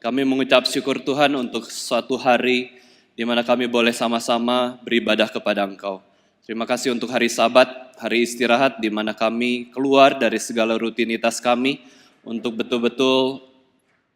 Kami mengucap syukur Tuhan untuk suatu hari di mana kami boleh sama-sama beribadah kepada Engkau. Terima kasih untuk hari Sabat, hari istirahat di mana kami keluar dari segala rutinitas kami untuk betul-betul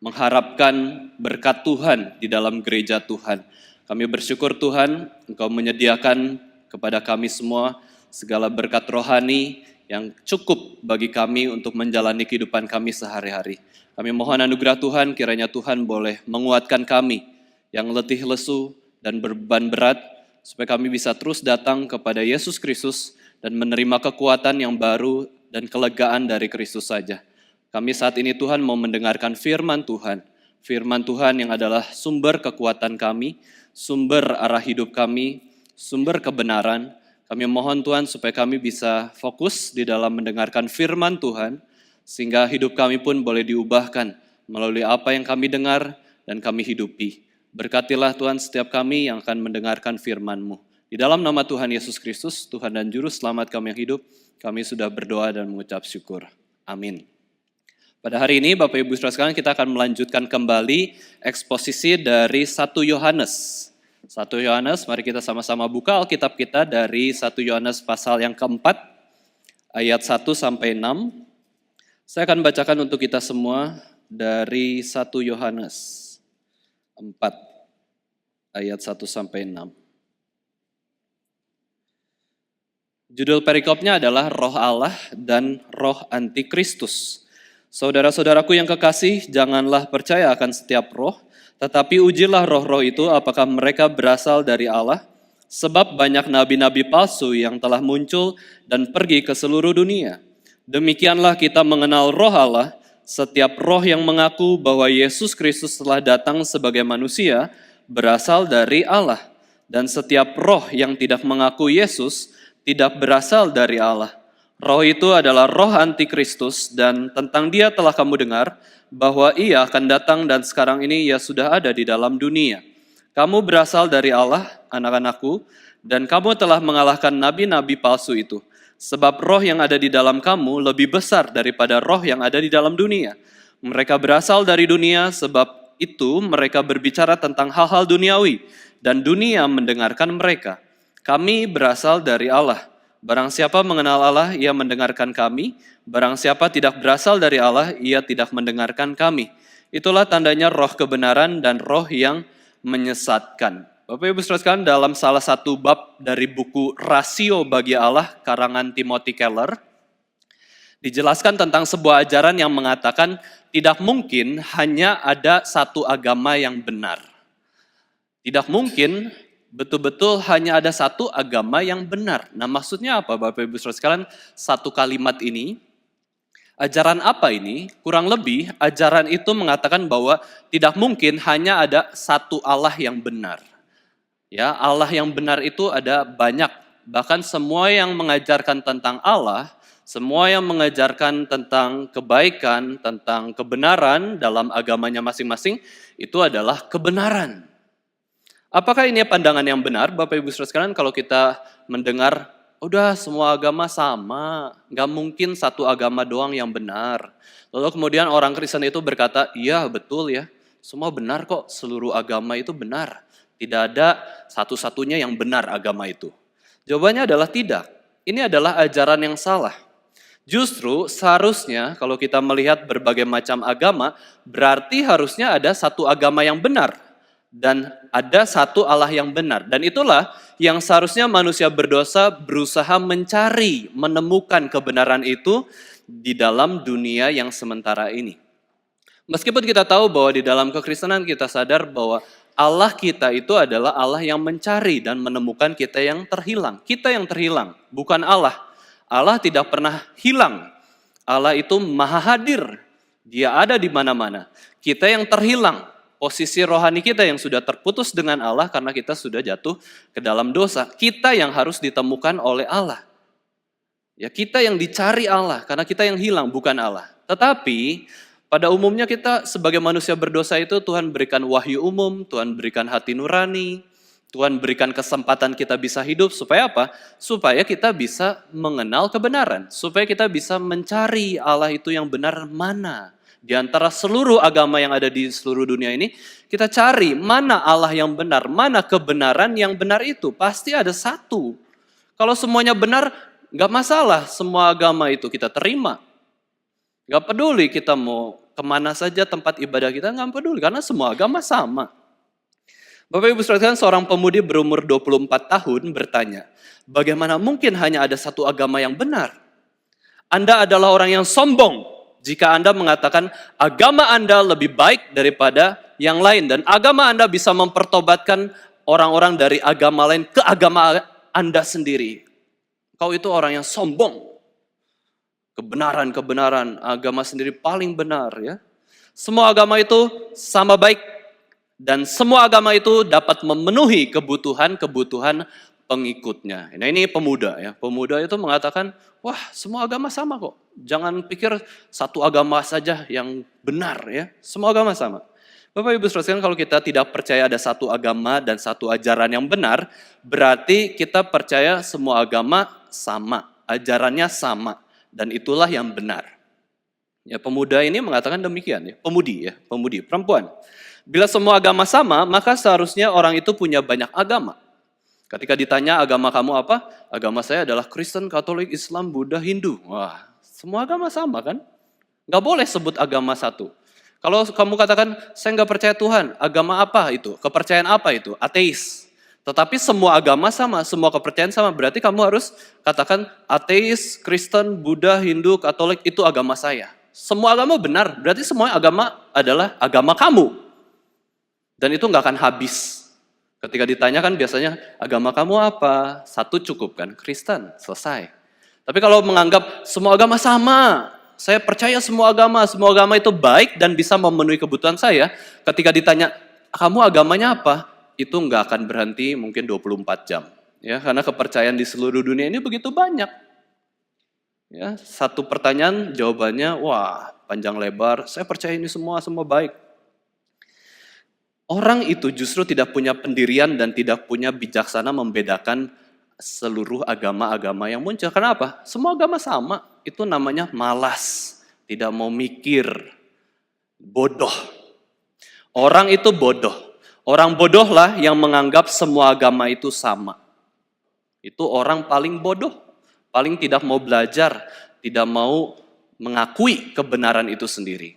mengharapkan berkat Tuhan di dalam gereja Tuhan. Kami bersyukur Tuhan, Engkau menyediakan kepada kami semua segala berkat rohani yang cukup bagi kami untuk menjalani kehidupan kami sehari-hari. Kami mohon anugerah Tuhan, kiranya Tuhan boleh menguatkan kami yang letih lesu dan berbeban berat, supaya kami bisa terus datang kepada Yesus Kristus dan menerima kekuatan yang baru dan kelegaan dari Kristus saja. Kami saat ini Tuhan mau mendengarkan firman Tuhan yang adalah sumber kekuatan kami, sumber arah hidup kami, sumber kebenaran. Kami mohon Tuhan supaya kami bisa fokus di dalam mendengarkan firman Tuhan, sehingga hidup kami pun boleh diubahkan melalui apa yang kami dengar dan kami hidupi. Berkatilah Tuhan setiap kami yang akan mendengarkan firman-Mu. Di dalam nama Tuhan Yesus Kristus, Tuhan dan Juru Selamat kami yang hidup, kami sudah berdoa dan mengucap syukur. Amin. Pada hari ini Bapak Ibu Saudara sekalian, kita akan melanjutkan kembali eksposisi dari 1 Yohanes. 1 Yohanes, mari kita sama-sama buka Alkitab kita dari 1 Yohanes pasal yang keempat, ayat 1 sampai 6. Saya akan bacakan untuk kita semua dari 1 Yohanes 4 ayat 1 sampai 6. Judul perikopnya adalah Roh Allah dan Roh Antikristus. Saudara-saudaraku yang kekasih, janganlah percaya akan setiap roh, tetapi ujilah roh-roh itu apakah mereka berasal dari Allah, sebab banyak nabi-nabi palsu yang telah muncul dan pergi ke seluruh dunia. Demikianlah kita mengenal roh Allah, setiap roh yang mengaku bahwa Yesus Kristus telah datang sebagai manusia berasal dari Allah. Dan setiap roh yang tidak mengaku Yesus tidak berasal dari Allah. Roh itu adalah roh antikristus dan tentang dia telah kamu dengar bahwa ia akan datang dan sekarang ini ia sudah ada di dalam dunia. Kamu berasal dari Allah, anak-anakku, dan kamu telah mengalahkan nabi-nabi palsu itu. Sebab roh yang ada di dalam kamu lebih besar daripada roh yang ada di dalam dunia. Mereka berasal dari dunia, sebab itu mereka berbicara tentang hal-hal duniawi, dan dunia mendengarkan mereka. Kami berasal dari Allah. Barang siapa mengenal Allah, ia mendengarkan kami. Barang siapa tidak berasal dari Allah, ia tidak mendengarkan kami. Itulah tandanya roh kebenaran dan roh yang menyesatkan. Bapak Ibu Saudara sekalian, dalam salah satu bab dari buku Rasio bagi Allah, karangan Timothy Keller, dijelaskan tentang sebuah ajaran yang mengatakan tidak mungkin hanya ada satu agama yang benar. Tidak mungkin betul-betul hanya ada satu agama yang benar. Nah, maksudnya apa Bapak Ibu Saudara sekalian? Satu kalimat ini, ajaran apa ini? Kurang lebih ajaran itu mengatakan bahwa tidak mungkin hanya ada satu Allah yang benar. Ya, Allah yang benar itu ada banyak. Bahkan semua yang mengajarkan tentang Allah, semua yang mengajarkan tentang kebaikan, tentang kebenaran dalam agamanya masing-masing, itu adalah kebenaran. Apakah ini pandangan yang benar, Bapak Ibu Saudara sekalian, kalau kita mendengar, udah semua agama sama, gak mungkin satu agama doang yang benar. Lalu kemudian orang Kristen itu berkata, iya betul ya, semua benar kok, seluruh agama itu benar. Tidak ada satu-satunya yang benar agama itu. Jawabannya adalah tidak. Ini adalah ajaran yang salah. Justru seharusnya kalau kita melihat berbagai macam agama, berarti harusnya ada satu agama yang benar. Dan ada satu Allah yang benar. Dan itulah yang seharusnya manusia berdosa berusaha mencari, menemukan kebenaran itu di dalam dunia yang sementara ini. Meskipun kita tahu bahwa di dalam kekristenan kita sadar bahwa Allah kita itu adalah Allah yang mencari dan menemukan kita yang terhilang. Kita yang terhilang, bukan Allah. Allah tidak pernah hilang. Allah itu maha hadir. Dia ada di mana-mana. Kita yang terhilang. Posisi rohani kita yang sudah terputus dengan Allah karena kita sudah jatuh ke dalam dosa. Kita yang harus ditemukan oleh Allah. Ya, kita yang dicari Allah karena kita yang hilang, bukan Allah. Tetapi pada umumnya kita sebagai manusia berdosa itu Tuhan berikan wahyu umum, Tuhan berikan hati nurani, Tuhan berikan kesempatan kita bisa hidup supaya apa? Supaya kita bisa mengenal kebenaran. Supaya kita bisa mencari Allah itu yang benar mana. Di antara seluruh agama yang ada di seluruh dunia ini, kita cari mana Allah yang benar, mana kebenaran yang benar itu. Pasti ada satu. Kalau semuanya benar, nggak masalah semua agama itu kita terima. Nggak peduli kita mau kemana saja tempat ibadah kita, nggak peduli. Karena semua agama sama. Bapak Ibu sekalian, seorang pemudi berumur 24 tahun bertanya, bagaimana mungkin hanya ada satu agama yang benar? Anda adalah orang yang sombong jika Anda mengatakan agama Anda lebih baik daripada yang lain. Dan agama Anda bisa mempertobatkan orang-orang dari agama lain ke agama Anda sendiri. Kau itu orang yang sombong. Kebenaran agama sendiri paling benar ya. Semua agama itu sama baik. Dan semua agama itu dapat memenuhi kebutuhan-kebutuhan pengikutnya. Nah ini pemuda ya. Pemuda itu mengatakan, wah semua agama sama kok. Jangan pikir satu agama saja yang benar ya. Semua agama sama. Bapak Ibu sekalian, kalau kita tidak percaya ada satu agama dan satu ajaran yang benar, berarti kita percaya semua agama sama. Ajarannya sama. Dan itulah yang benar. Ya, pemuda ini mengatakan demikian ya. Pemudi, perempuan. Bila semua agama sama, maka seharusnya orang itu punya banyak agama. Ketika ditanya agama kamu apa? Agama saya adalah Kristen, Katolik, Islam, Buddha, Hindu. Wah, semua agama sama kan? Gak boleh sebut agama satu. Kalau kamu katakan, saya gak percaya Tuhan, agama apa itu? Kepercayaan apa itu? Ateis. Tetapi semua agama sama, semua kepercayaan sama. Berarti kamu harus katakan ateis, Kristen, Buddha, Hindu, Katolik itu agama saya. Semua agama benar, berarti semua agama adalah agama kamu. Dan itu nggak akan habis. Ketika ditanyakan biasanya agama kamu apa? Satu cukup kan, Kristen, selesai. Tapi kalau menganggap semua agama sama, saya percaya semua agama itu baik dan bisa memenuhi kebutuhan saya. Ketika ditanya kamu agamanya apa? Itu nggak akan berhenti mungkin 24 jam. Ya, karena kepercayaan di seluruh dunia ini begitu banyak. Ya, satu pertanyaan jawabannya wah panjang lebar. Saya percaya ini semua baik. Orang itu justru tidak punya pendirian dan tidak punya bijaksana membedakan seluruh agama-agama yang muncul. Kenapa? Semua agama sama. Itu namanya malas. Tidak mau mikir. Bodoh. Orang itu bodoh. Orang bodohlah yang menganggap semua agama itu sama. Itu orang paling bodoh. Paling tidak mau belajar. Tidak mau mengakui kebenaran itu sendiri.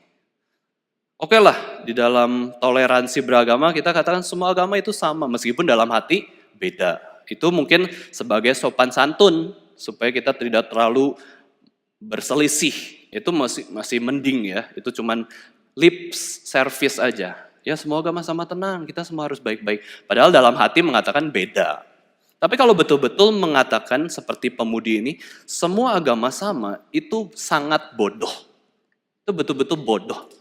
Oke lah, di dalam toleransi beragama kita katakan semua agama itu sama, meskipun dalam hati beda. Itu mungkin sebagai sopan santun, supaya kita tidak terlalu berselisih. Itu masih mending ya, itu cuman lip service aja. Ya semua agama sama, tenang, kita semua harus baik-baik. Padahal dalam hati mengatakan beda. Tapi kalau betul-betul mengatakan seperti pemudi ini, semua agama sama, itu sangat bodoh. Itu betul-betul bodoh.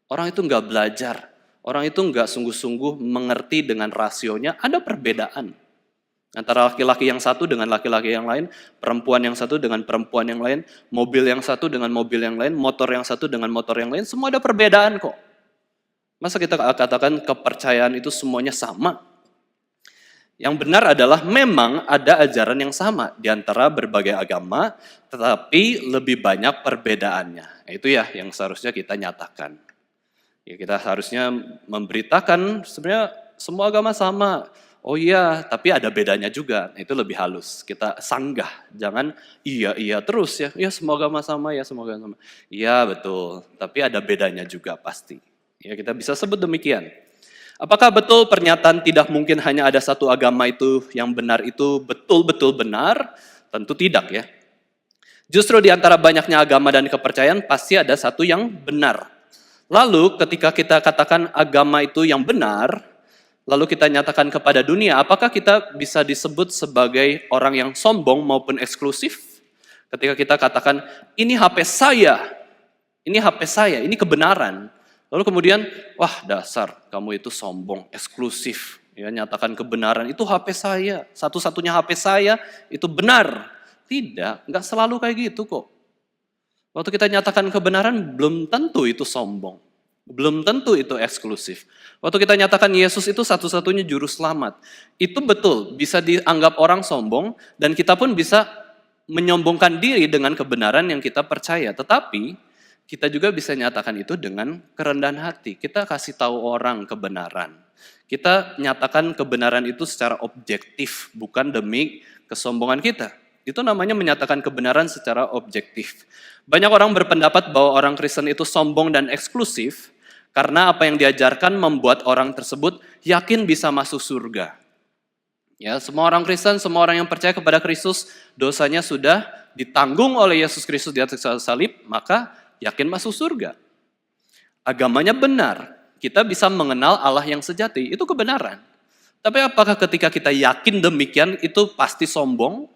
Orang itu nggak belajar, orang itu nggak sungguh-sungguh mengerti dengan rasionya, ada perbedaan. Antara laki-laki yang satu dengan laki-laki yang lain, perempuan yang satu dengan perempuan yang lain, mobil yang satu dengan mobil yang lain, motor yang satu dengan motor yang lain, semua ada perbedaan kok. Masa kita katakan kepercayaan itu semuanya sama? Yang benar adalah memang ada ajaran yang sama di antara berbagai agama, tetapi lebih banyak perbedaannya. Itu ya yang seharusnya kita nyatakan. Ya kita harusnya memberitakan sebenarnya semua agama sama. Oh iya, tapi ada bedanya juga. Itu lebih halus. Kita sanggah, jangan iya terus ya. Ya semua agama sama, ya semua agama sama. Iya betul, tapi ada bedanya juga pasti. Ya kita bisa sebut demikian. Apakah betul pernyataan tidak mungkin hanya ada satu agama itu yang benar itu betul-betul benar? Tentu tidak ya. Justru di antara banyaknya agama dan kepercayaan pasti ada satu yang benar. Lalu ketika kita katakan agama itu yang benar, lalu kita nyatakan kepada dunia, apakah kita bisa disebut sebagai orang yang sombong maupun eksklusif? Ketika kita katakan, ini HP saya, ini kebenaran. Lalu kemudian, wah dasar kamu itu sombong, eksklusif. Ya, nyatakan kebenaran, itu HP saya, satu-satunya HP saya itu benar. Tidak, nggak selalu kayak gitu kok. Waktu kita nyatakan kebenaran, belum tentu itu sombong. Belum tentu itu eksklusif. Waktu kita nyatakan Yesus itu satu-satunya juru selamat, itu betul bisa dianggap orang sombong dan kita pun bisa menyombongkan diri dengan kebenaran yang kita percaya. Tetapi kita juga bisa nyatakan itu dengan kerendahan hati. Kita kasih tahu orang kebenaran. Kita nyatakan kebenaran itu secara objektif, bukan demi kesombongan kita. Itu namanya menyatakan kebenaran secara objektif. Banyak orang berpendapat bahwa orang Kristen itu sombong dan eksklusif karena apa yang diajarkan membuat orang tersebut yakin bisa masuk surga. Ya, semua orang Kristen, semua orang yang percaya kepada Kristus, dosanya sudah ditanggung oleh Yesus Kristus di atas salib, maka yakin masuk surga. Agamanya benar, kita bisa mengenal Allah yang sejati, itu kebenaran. Tapi apakah ketika kita yakin demikian, itu pasti sombong,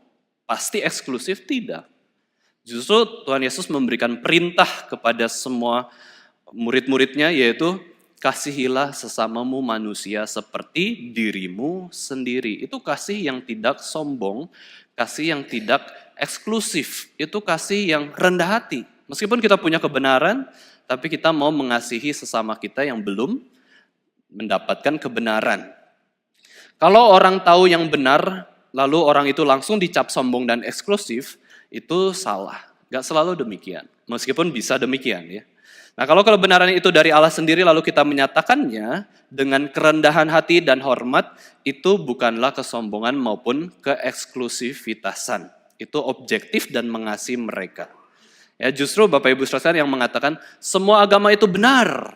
pasti eksklusif? Tidak. Justru Tuhan Yesus memberikan perintah kepada semua murid-muridnya, yaitu kasihilah sesamamu manusia seperti dirimu sendiri. Itu kasih yang tidak sombong, kasih yang tidak eksklusif. Itu kasih yang rendah hati. Meskipun kita punya kebenaran, tapi kita mau mengasihi sesama kita yang belum mendapatkan kebenaran. Kalau orang tahu yang benar, lalu orang itu langsung dicap sombong dan eksklusif, itu salah. Gak selalu demikian, meskipun bisa demikian ya. Nah, kalau kebenaran itu dari Allah sendiri lalu kita menyatakannya dengan kerendahan hati dan hormat, itu bukanlah kesombongan maupun keeksklusivitasan. Itu objektif dan mengasihi mereka. Ya, justru Bapak Ibu Saudara yang mengatakan semua agama itu benar,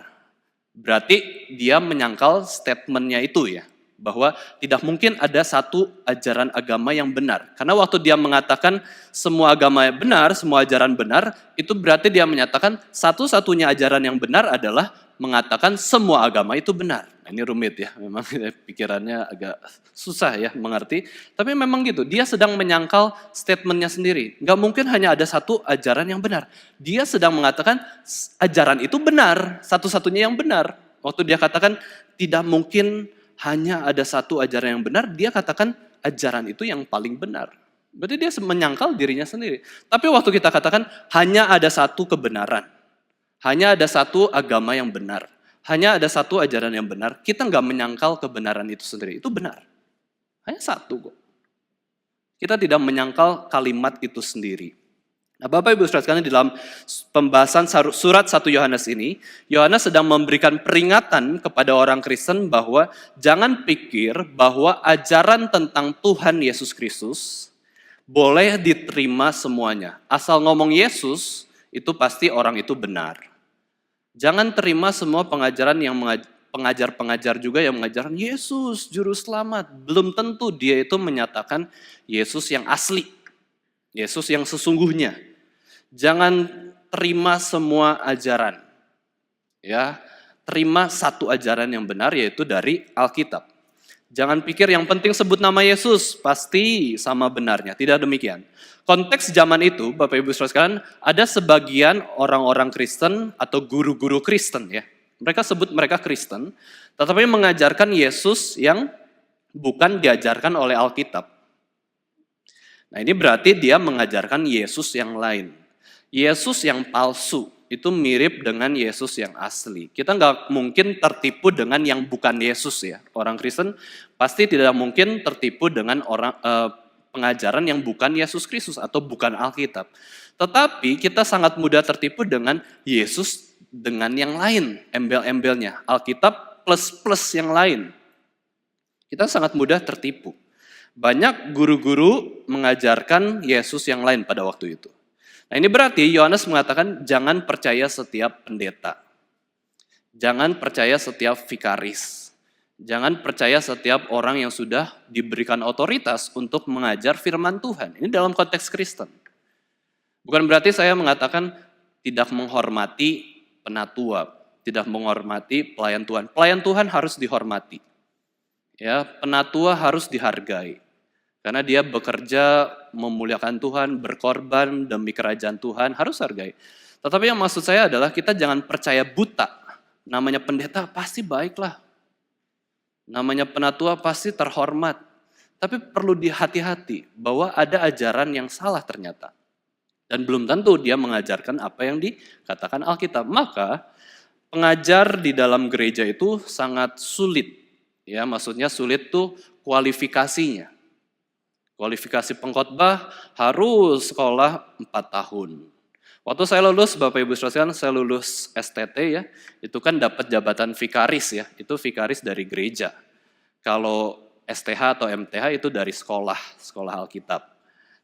berarti dia menyangkal statementnya itu ya, bahwa tidak mungkin ada satu ajaran agama yang benar. Karena waktu dia mengatakan semua agama benar, semua ajaran benar, itu berarti dia menyatakan satu-satunya ajaran yang benar adalah mengatakan semua agama itu benar. Nah, ini rumit ya, memang pikirannya agak susah ya mengerti. Tapi memang gitu, dia sedang menyangkal statementnya sendiri. Gak mungkin hanya ada satu ajaran yang benar. Dia sedang mengatakan ajaran itu benar, satu-satunya yang benar. Waktu dia katakan tidak mungkin hanya ada satu ajaran yang benar, dia katakan ajaran itu yang paling benar. Berarti dia menyangkal dirinya sendiri. Tapi waktu kita katakan hanya ada satu kebenaran, hanya ada satu agama yang benar, hanya ada satu ajaran yang benar, kita nggak menyangkal kebenaran itu sendiri, itu benar. Hanya satu kok. Kita tidak menyangkal kalimat itu sendiri. Nah, Bapak Ibu Saudara sekalian, di dalam pembahasan surat 1 Yohanes ini, Yohanes sedang memberikan peringatan kepada orang Kristen bahwa jangan pikir bahwa ajaran tentang Tuhan Yesus Kristus boleh diterima semuanya. Asal ngomong Yesus, itu pasti orang itu benar. Jangan terima semua pengajaran yang pengajar-pengajar juga yang mengajarkan Yesus juru selamat. Belum tentu dia itu menyatakan Yesus yang asli, Yesus yang sesungguhnya. Jangan terima semua ajaran. Ya, terima satu ajaran yang benar, yaitu dari Alkitab. Jangan pikir yang penting sebut nama Yesus, pasti sama benarnya. Tidak demikian. Konteks zaman itu, Bapak Ibu Saudara sekalian, ada sebagian orang-orang Kristen atau guru-guru Kristen ya. Mereka sebut mereka Kristen, tetapi mengajarkan Yesus yang bukan diajarkan oleh Alkitab. Nah, ini berarti dia mengajarkan Yesus yang lain. Yesus yang palsu itu mirip dengan Yesus yang asli. Kita nggak mungkin tertipu dengan yang bukan Yesus ya. Orang Kristen pasti tidak mungkin tertipu dengan pengajaran yang bukan Yesus Kristus atau bukan Alkitab. Tetapi kita sangat mudah tertipu dengan Yesus dengan yang lain, embel-embelnya. Alkitab plus yang lain. Kita sangat mudah tertipu. Banyak guru-guru mengajarkan Yesus yang lain pada waktu itu. Nah, ini berarti Yohanes mengatakan jangan percaya setiap pendeta. Jangan percaya setiap vikaris. Jangan percaya setiap orang yang sudah diberikan otoritas untuk mengajar firman Tuhan. Ini dalam konteks Kristen. Bukan berarti saya mengatakan tidak menghormati penatua, tidak menghormati pelayan Tuhan. Pelayan Tuhan harus dihormati. Ya, penatua harus dihargai. Karena dia bekerja memuliakan Tuhan, berkorban demi kerajaan Tuhan, harus hargai. Tetapi yang maksud saya adalah kita jangan percaya buta. Namanya pendeta pasti baiklah. Namanya penatua pasti terhormat. Tapi perlu dihati-hati bahwa ada ajaran yang salah ternyata. Dan belum tentu dia mengajarkan apa yang dikatakan Alkitab. Maka pengajar di dalam gereja itu sangat sulit. Ya, maksudnya sulit tuh kualifikasinya. Kualifikasi pengkhotbah harus sekolah 4 tahun. Waktu saya lulus, Bapak Ibu sekalian, saya lulus STT ya, itu kan dapat jabatan vikaris ya, itu vikaris dari gereja. Kalau STH atau MTH itu dari sekolah Alkitab.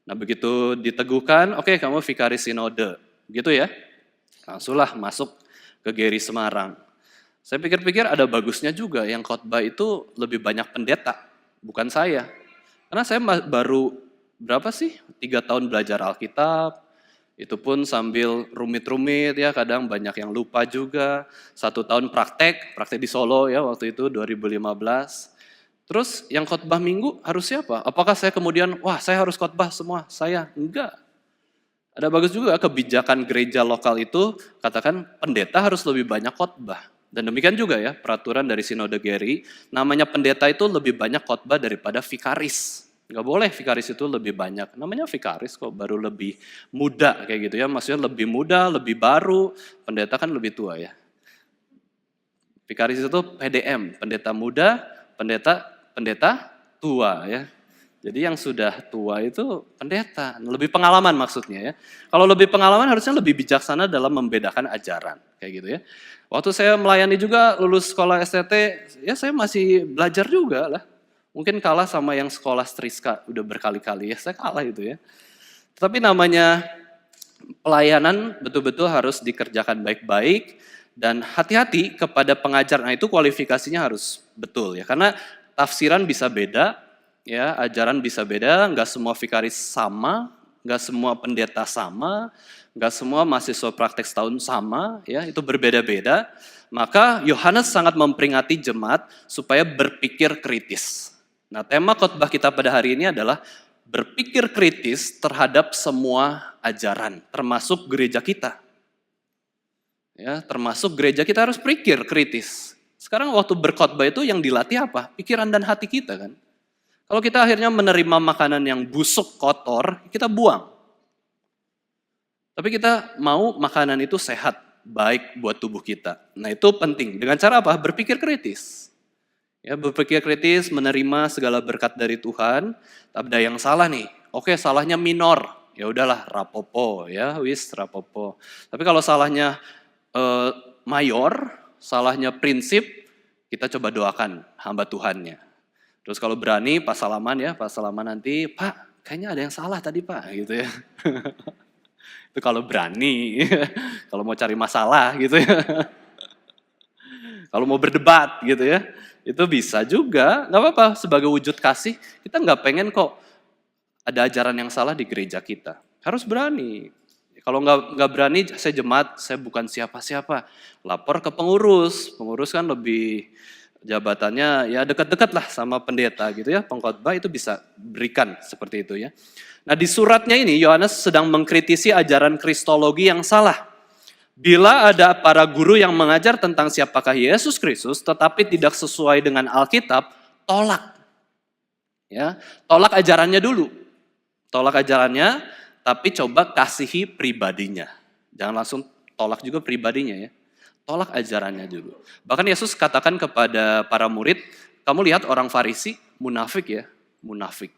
Nah begitu diteguhkan, oke kamu vikaris sinode, gitu ya. Langsunglah masuk ke GERI Semarang. Saya pikir-pikir ada bagusnya juga, yang khotbah itu lebih banyak pendeta, bukan saya. Karena saya baru berapa sih, 3 tahun belajar Alkitab, itu pun sambil rumit-rumit ya, kadang banyak yang lupa juga. 1 tahun praktek di Solo ya waktu itu 2015. Terus yang khotbah minggu harus siapa? Apakah saya kemudian, wah saya harus khotbah semua? Saya, enggak. Ada bagus juga kebijakan gereja lokal itu, katakan pendeta harus lebih banyak khotbah. Dan demikian juga ya, peraturan dari Sinode GERI, namanya pendeta itu lebih banyak khotbah daripada vikaris. Nggak boleh vikaris itu lebih banyak. Namanya vikaris kok, baru lebih muda kayak gitu ya. Maksudnya lebih muda, lebih baru. Pendeta kan lebih tua ya. Vikaris itu PDM, pendeta muda, pendeta tua ya. Jadi yang sudah tua itu pendeta, lebih pengalaman maksudnya ya. Kalau lebih pengalaman harusnya lebih bijaksana dalam membedakan ajaran kayak gitu ya. Waktu saya melayani juga lulus sekolah STT, ya saya masih belajar juga lah. Mungkin kalah sama yang sekolah Striska, udah berkali-kali ya, saya kalah itu ya. Tapi namanya pelayanan betul-betul harus dikerjakan baik-baik dan hati-hati kepada pengajar. Nah itu kualifikasinya harus betul ya, karena tafsiran bisa beda, ya ajaran bisa beda, nggak semua vikaris sama, nggak semua pendeta sama, nggak semua mahasiswa praktek setahun sama, ya itu berbeda-beda. Maka Yohanes sangat memperingati jemaat supaya berpikir kritis. Nah, tema khotbah kita pada hari ini adalah berpikir kritis terhadap semua ajaran, termasuk gereja kita. Ya, termasuk gereja kita harus berpikir kritis. Sekarang waktu berkhotbah itu yang dilatih apa? Pikiran dan hati kita kan. Kalau kita akhirnya menerima makanan yang busuk, kotor, kita buang. Tapi kita mau makanan itu sehat, baik buat tubuh kita. Nah, itu penting. Dengan cara apa? Berpikir kritis. Ya, berpikir kritis, menerima segala berkat dari Tuhan. Ada yang salah nih. Oke, salahnya minor. Ya udahlah, rapopo ya, rapopo. Tapi kalau salahnya mayor, salahnya prinsip, kita coba doakan hamba Tuhannya. Terus kalau berani pas salaman nanti, Pak, kayaknya ada yang salah tadi Pak, gitu ya. Itu kalau berani, kalau mau cari masalah gitu ya. Kalau mau berdebat gitu ya. Itu bisa juga, nggak apa-apa, sebagai wujud kasih, kita nggak pengen kok ada ajaran yang salah di gereja kita. Harus berani. Kalau nggak berani, saya jemaat, saya bukan siapa-siapa. Lapor ke pengurus kan lebih jabatannya ya dekat-dekat lah sama pendeta gitu ya. Pengkhotbah itu bisa berikan seperti itu ya. Nah di suratnya ini, Yohanes sedang mengkritisi ajaran kristologi yang salah. Bila ada para guru yang mengajar tentang siapakah Yesus Kristus, tetapi tidak sesuai dengan Alkitab, tolak. Ya, tolak ajarannya dulu. Tolak ajarannya, tapi coba kasihi pribadinya. Jangan langsung tolak juga pribadinya ya. Tolak ajarannya dulu. Bahkan Yesus katakan kepada para murid, kamu lihat orang Farisi, munafik ya, munafik.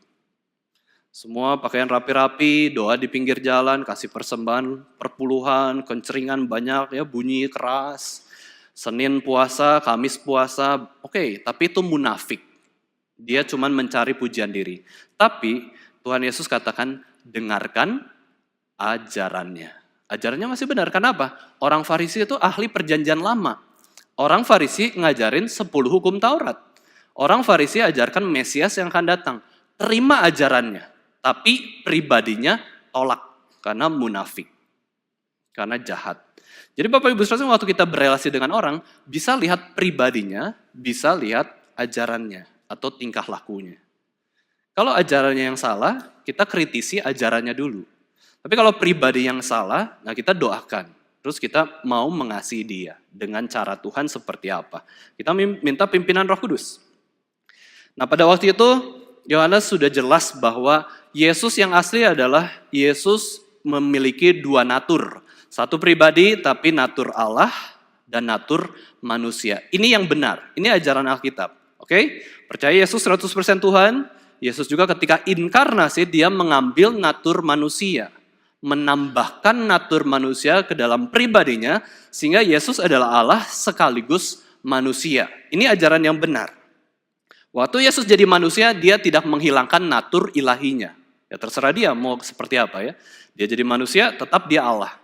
Semua pakaian rapi-rapi, doa di pinggir jalan, kasih persembahan, perpuluhan, kenceringan banyak ya, bunyi keras. Senin puasa, Kamis puasa, oke, tapi itu munafik. Dia cuma mencari pujian diri. Tapi Tuhan Yesus katakan, dengarkan ajarannya. Ajarannya masih benar, kenapa? Orang Farisi itu ahli perjanjian lama. Orang Farisi ngajarin 10 hukum Taurat. Orang Farisi ajarkan Mesias yang akan datang. Terima ajarannya. Tapi pribadinya tolak karena munafik, karena jahat. Jadi Bapak Ibu Saudara, waktu kita berelasi dengan orang, bisa lihat pribadinya, bisa lihat ajarannya atau tingkah lakunya. Kalau ajarannya yang salah, kita kritisi ajarannya dulu. Tapi kalau pribadi yang salah, nah kita doakan. Terus kita mau mengasihi dia dengan cara Tuhan seperti apa. Kita minta pimpinan Roh Kudus. Nah pada waktu itu, Yohanes sudah jelas bahwa Yesus yang asli adalah Yesus memiliki 2 natur. Satu pribadi tapi natur Allah, dan natur manusia. Ini yang benar, ini ajaran Alkitab. Oke? Percaya Yesus 100% Tuhan, Yesus juga ketika inkarnasi dia mengambil natur manusia, menambahkan natur manusia ke dalam pribadinya, sehingga Yesus adalah Allah sekaligus manusia. Ini ajaran yang benar. Waktu Yesus jadi manusia, dia tidak menghilangkan natur ilahinya. Ya terserah dia mau seperti apa ya. Dia jadi manusia, tetap dia Allah.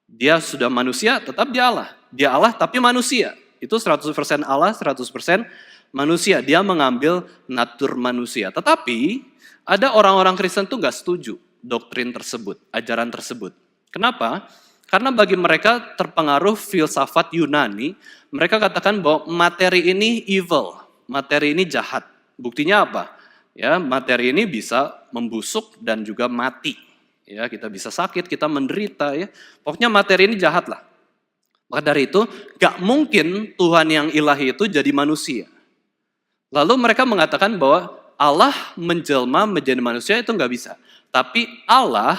Dia sudah manusia, tetap dia Allah. Dia Allah tapi manusia. Itu 100% Allah, 100% manusia. Dia mengambil natur manusia. Tetapi ada orang-orang Kristen tuh gak setuju doktrin tersebut, ajaran tersebut. Kenapa? Karena bagi mereka terpengaruh filsafat Yunani, mereka katakan bahwa materi ini evil, materi ini jahat. Buktinya apa? Ya, materi ini bisa membusuk dan juga mati. Ya, kita bisa sakit, kita menderita ya. Pokoknya materi ini jahat lah. Maka dari itu, gak mungkin Tuhan yang ilahi itu jadi manusia. Lalu mereka mengatakan bahwa Allah menjelma menjadi manusia itu gak bisa. Tapi Allah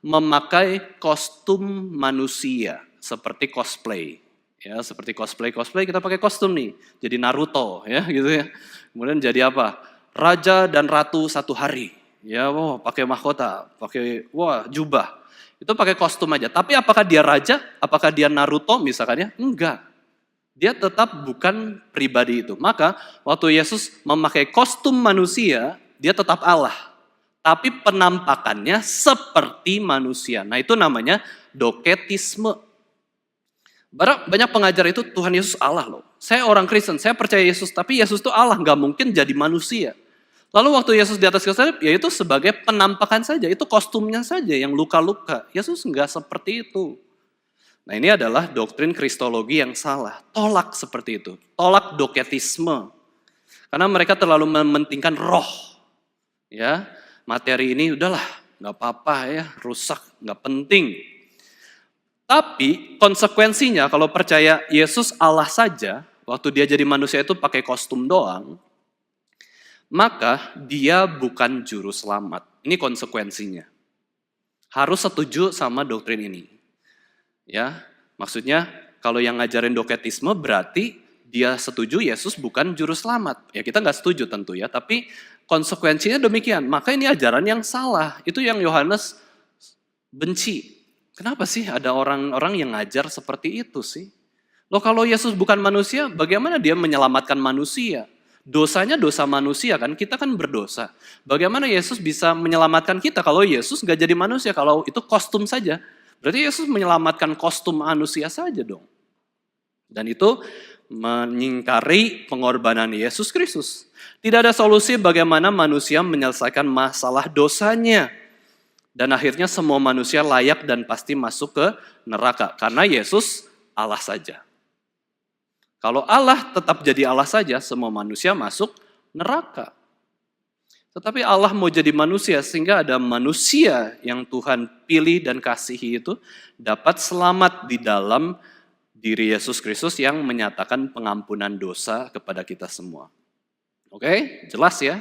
memakai kostum manusia seperti cosplay. Ya, seperti cosplay kita pakai kostum nih. Jadi Naruto ya gitu ya. Kemudian jadi apa? Raja dan ratu satu hari. Ya, pakai mahkota, pakai jubah. Itu pakai kostum aja. Tapi apakah dia raja? Apakah dia Naruto misalkan ya? Enggak. Dia tetap bukan pribadi itu. Maka waktu Yesus memakai kostum manusia, dia tetap Allah. Tapi penampakannya seperti manusia. Nah itu namanya doketisme. Banyak pengajar itu Tuhan Yesus Allah loh. Saya orang Kristen, saya percaya Yesus. Tapi Yesus itu Allah, gak mungkin jadi manusia. Lalu waktu Yesus di atas kayu salib, ya itu sebagai penampakan saja. Itu kostumnya saja yang luka-luka. Yesus gak seperti itu. Nah ini adalah doktrin kristologi yang salah. Tolak seperti itu. Tolak doketisme. Karena mereka terlalu mementingkan roh. Ya, materi ini udahlah, gak apa-apa ya, rusak, gak penting. Tapi konsekuensinya kalau percaya Yesus Allah saja, waktu dia jadi manusia itu pakai kostum doang, maka dia bukan juru selamat. Ini konsekuensinya. Harus setuju sama doktrin ini. Ya, maksudnya kalau yang ngajarin doketisme berarti dia setuju Yesus bukan juru selamat. Ya kita nggak setuju tentu ya, tapi konsekuensinya demikian. Maka ini ajaran yang salah. Itu yang Yohanes benci. Kenapa sih ada orang-orang yang ngajar seperti itu sih? Loh kalau Yesus bukan manusia, bagaimana dia menyelamatkan manusia? Dosanya dosa manusia kan, kita kan berdosa. Bagaimana Yesus bisa menyelamatkan kita kalau Yesus nggak jadi manusia, kalau itu kostum saja? Berarti Yesus menyelamatkan kostum manusia saja dong. Dan itu mengingkari pengorbanan Yesus Kristus. Tidak ada solusi bagaimana manusia menyelesaikan masalah dosanya. Dan akhirnya semua manusia layak dan pasti masuk ke neraka. Karena Yesus Allah saja. Kalau Allah tetap jadi Allah saja, semua manusia masuk neraka. Tetapi Allah mau jadi manusia sehingga ada manusia yang Tuhan pilih dan kasihi itu dapat selamat di dalam diri Yesus Kristus yang menyatakan pengampunan dosa kepada kita semua. Oke, jelas ya?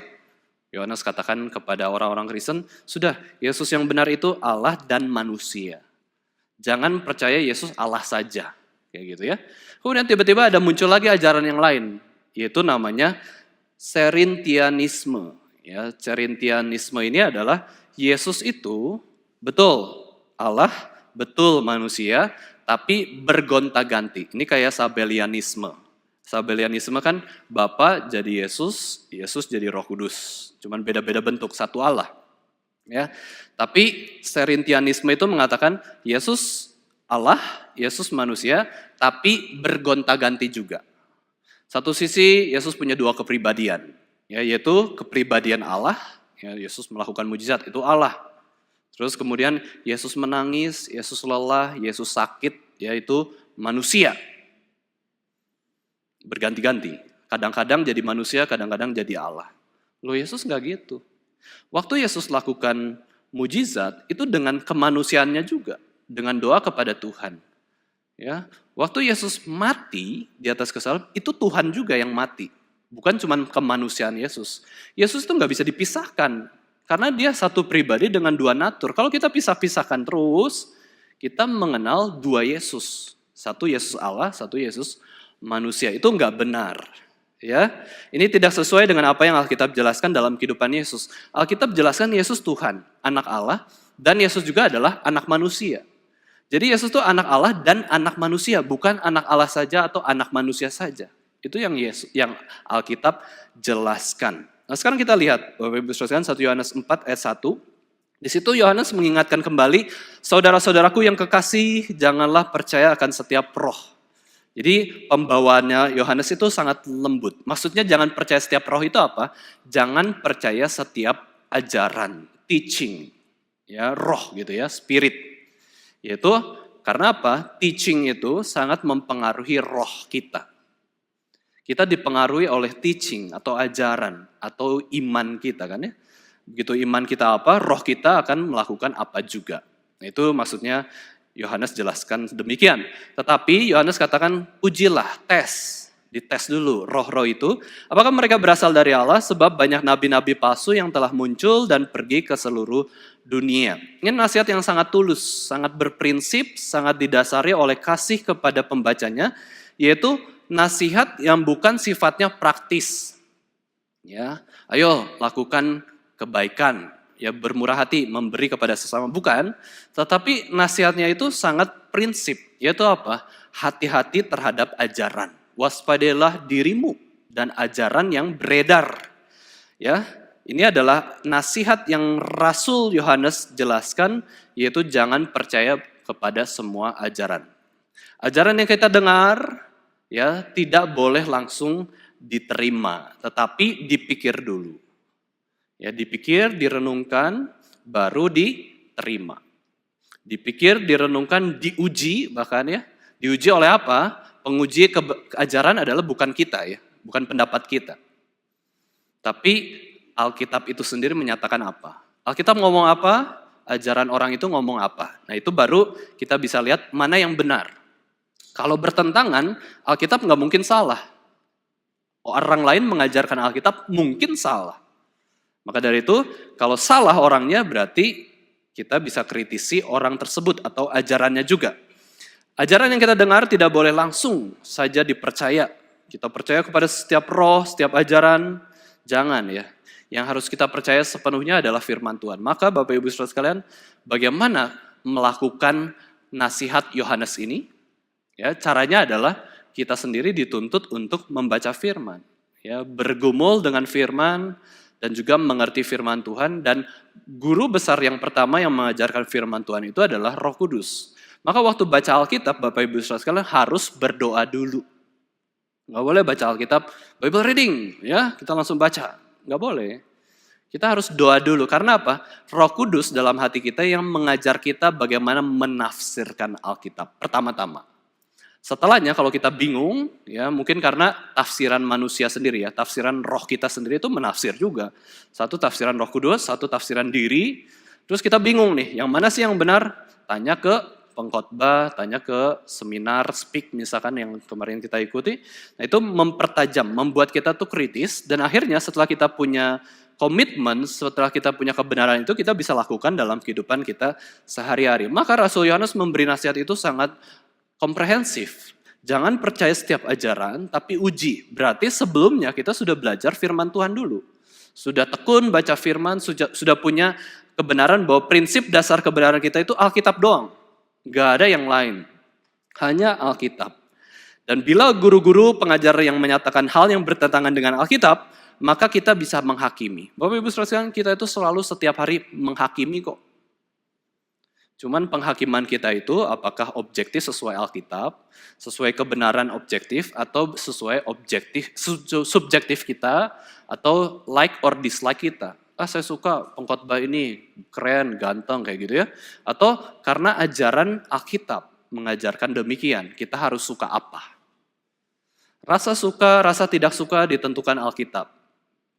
Yohanes katakan kepada orang-orang Kristen, sudah Yesus yang benar itu Allah dan manusia. Jangan percaya Yesus Allah saja, kayak gitu ya. Kemudian tiba-tiba ada muncul lagi ajaran yang lain, yaitu namanya Cerintianisme. Ya, Cerintianisme ini adalah Yesus itu betul Allah, betul manusia, tapi bergonta-ganti. Ini kayak Sabellianisme. Sabellianisme kan Bapa jadi Yesus, Yesus jadi Roh Kudus. Cuman beda-beda bentuk, satu Allah. Ya, tapi Cerintianisme itu mengatakan Yesus Allah, Yesus manusia, tapi bergonta-ganti juga. Satu sisi Yesus punya dua kepribadian, ya, yaitu kepribadian Allah, ya, Yesus melakukan mujizat, itu Allah. Terus kemudian Yesus menangis, Yesus lelah, Yesus sakit, yaitu manusia. Berganti-ganti, kadang-kadang jadi manusia, kadang-kadang jadi Allah. Loh Yesus nggak gitu. Waktu Yesus lakukan mujizat, itu dengan kemanusiaannya juga, dengan doa kepada Tuhan. Ya, waktu Yesus mati di atas kayu salib, itu Tuhan juga yang mati. Bukan cuma kemanusiaan Yesus. Yesus itu nggak bisa dipisahkan. Karena dia satu pribadi dengan dua natur. Kalau kita pisah-pisahkan terus, kita mengenal dua Yesus. Satu Yesus Allah, satu Yesus manusia. Itu enggak benar. Ya, ini tidak sesuai dengan apa yang Alkitab jelaskan dalam kehidupan Yesus. Alkitab jelaskan Yesus Tuhan, anak Allah, dan Yesus juga adalah anak manusia. Jadi Yesus itu anak Allah dan anak manusia, bukan anak Allah saja atau anak manusia saja. Itu yang Alkitab jelaskan. Nah, sekarang kita lihat Bapak Ibu Saudara 1 Yohanes 4 ayat 1. Di situ Yohanes mengingatkan kembali, saudara-saudaraku yang kekasih, janganlah percaya akan setiap roh. Jadi pembawaannya Yohanes itu sangat lembut. Maksudnya jangan percaya setiap roh itu apa? Jangan percaya setiap ajaran, teaching, ya roh gitu ya, spirit. Yaitu karena apa? Teaching itu sangat mempengaruhi roh kita. Kita dipengaruhi oleh teaching atau ajaran atau iman kita kan ya. Begitu iman kita apa, roh kita akan melakukan apa juga. Nah, itu maksudnya Yohanes jelaskan demikian. Tetapi Yohanes katakan, ujilah, dites dulu roh-roh itu. Apakah mereka berasal dari Allah? Sebab banyak nabi-nabi palsu yang telah muncul dan pergi ke seluruh dunia. Ini nasihat yang sangat tulus, sangat berprinsip, sangat didasari oleh kasih kepada pembacanya, yaitu nasihat yang bukan sifatnya praktis. Ya, ayo lakukan kebaikan. Ya bermurah hati, memberi kepada sesama, bukan. Tetapi nasihatnya itu sangat prinsip, yaitu apa? Hati-hati terhadap ajaran. Waspadailah dirimu dan ajaran yang beredar. Ya, ini adalah nasihat yang Rasul Yohanes jelaskan, yaitu jangan percaya kepada semua ajaran. Ajaran yang kita dengar, ya tidak boleh langsung diterima, tetapi dipikir dulu. Ya, dipikir, direnungkan, baru diterima. Dipikir, direnungkan, diuji bahkan ya. Diuji oleh apa? Penguji ajaran adalah bukan kita ya, bukan pendapat kita. Tapi Alkitab itu sendiri menyatakan apa? Alkitab ngomong apa? Ajaran orang itu ngomong apa? Nah itu baru kita bisa lihat mana yang benar. Kalau bertentangan, Alkitab nggak mungkin salah. Orang lain mengajarkan Alkitab mungkin salah. Maka dari itu, kalau salah orangnya berarti kita bisa kritisi orang tersebut atau ajarannya juga. Ajaran yang kita dengar tidak boleh langsung saja dipercaya. Kita percaya kepada setiap roh, setiap ajaran, jangan ya. Yang harus kita percaya sepenuhnya adalah firman Tuhan. Maka Bapak Ibu Saudara sekalian, bagaimana melakukan nasihat Yohanes ini? Ya, caranya adalah kita sendiri dituntut untuk membaca firman. Ya, bergumul dengan firman, dan juga mengerti firman Tuhan, dan guru besar yang pertama yang mengajarkan firman Tuhan itu adalah Roh Kudus. Maka waktu baca Alkitab, Bapak Ibu Saudara sekalian harus berdoa dulu. Nggak boleh baca Alkitab, Bible reading, ya kita langsung baca. Nggak boleh. Kita harus doa dulu, karena apa? Roh Kudus dalam hati kita yang mengajar kita bagaimana menafsirkan Alkitab, pertama-tama. Setelahnya kalau kita bingung, ya mungkin karena tafsiran manusia sendiri ya, tafsiran roh kita sendiri itu menafsir juga. Satu tafsiran Roh Kudus, satu tafsiran diri. Terus kita bingung nih, yang mana sih yang benar? Tanya ke pengkhotbah, tanya ke seminar, speak misalkan yang kemarin kita ikuti. Nah itu mempertajam, membuat kita tuh kritis, dan akhirnya setelah kita punya komitmen, setelah kita punya kebenaran itu, kita bisa lakukan dalam kehidupan kita sehari-hari. Maka Rasul Yohanes memberi nasihat itu sangat komprehensif. Jangan percaya setiap ajaran, tapi uji. Berarti sebelumnya kita sudah belajar firman Tuhan dulu. Sudah tekun baca firman, sudah punya kebenaran bahwa prinsip dasar kebenaran kita itu Alkitab doang. Gak ada yang lain. Hanya Alkitab. Dan bila guru-guru pengajar yang menyatakan hal yang bertentangan dengan Alkitab, maka kita bisa menghakimi. Bapak Ibu Saudara, kita itu selalu setiap hari menghakimi kok. Cuman penghakiman kita itu apakah objektif sesuai Alkitab, sesuai kebenaran objektif, atau sesuai subjektif kita, atau like or dislike kita. Saya suka pengkhotbah ini, keren, ganteng kayak gitu ya. Atau karena ajaran Alkitab mengajarkan demikian, kita harus suka apa. Rasa suka, rasa tidak suka ditentukan Alkitab.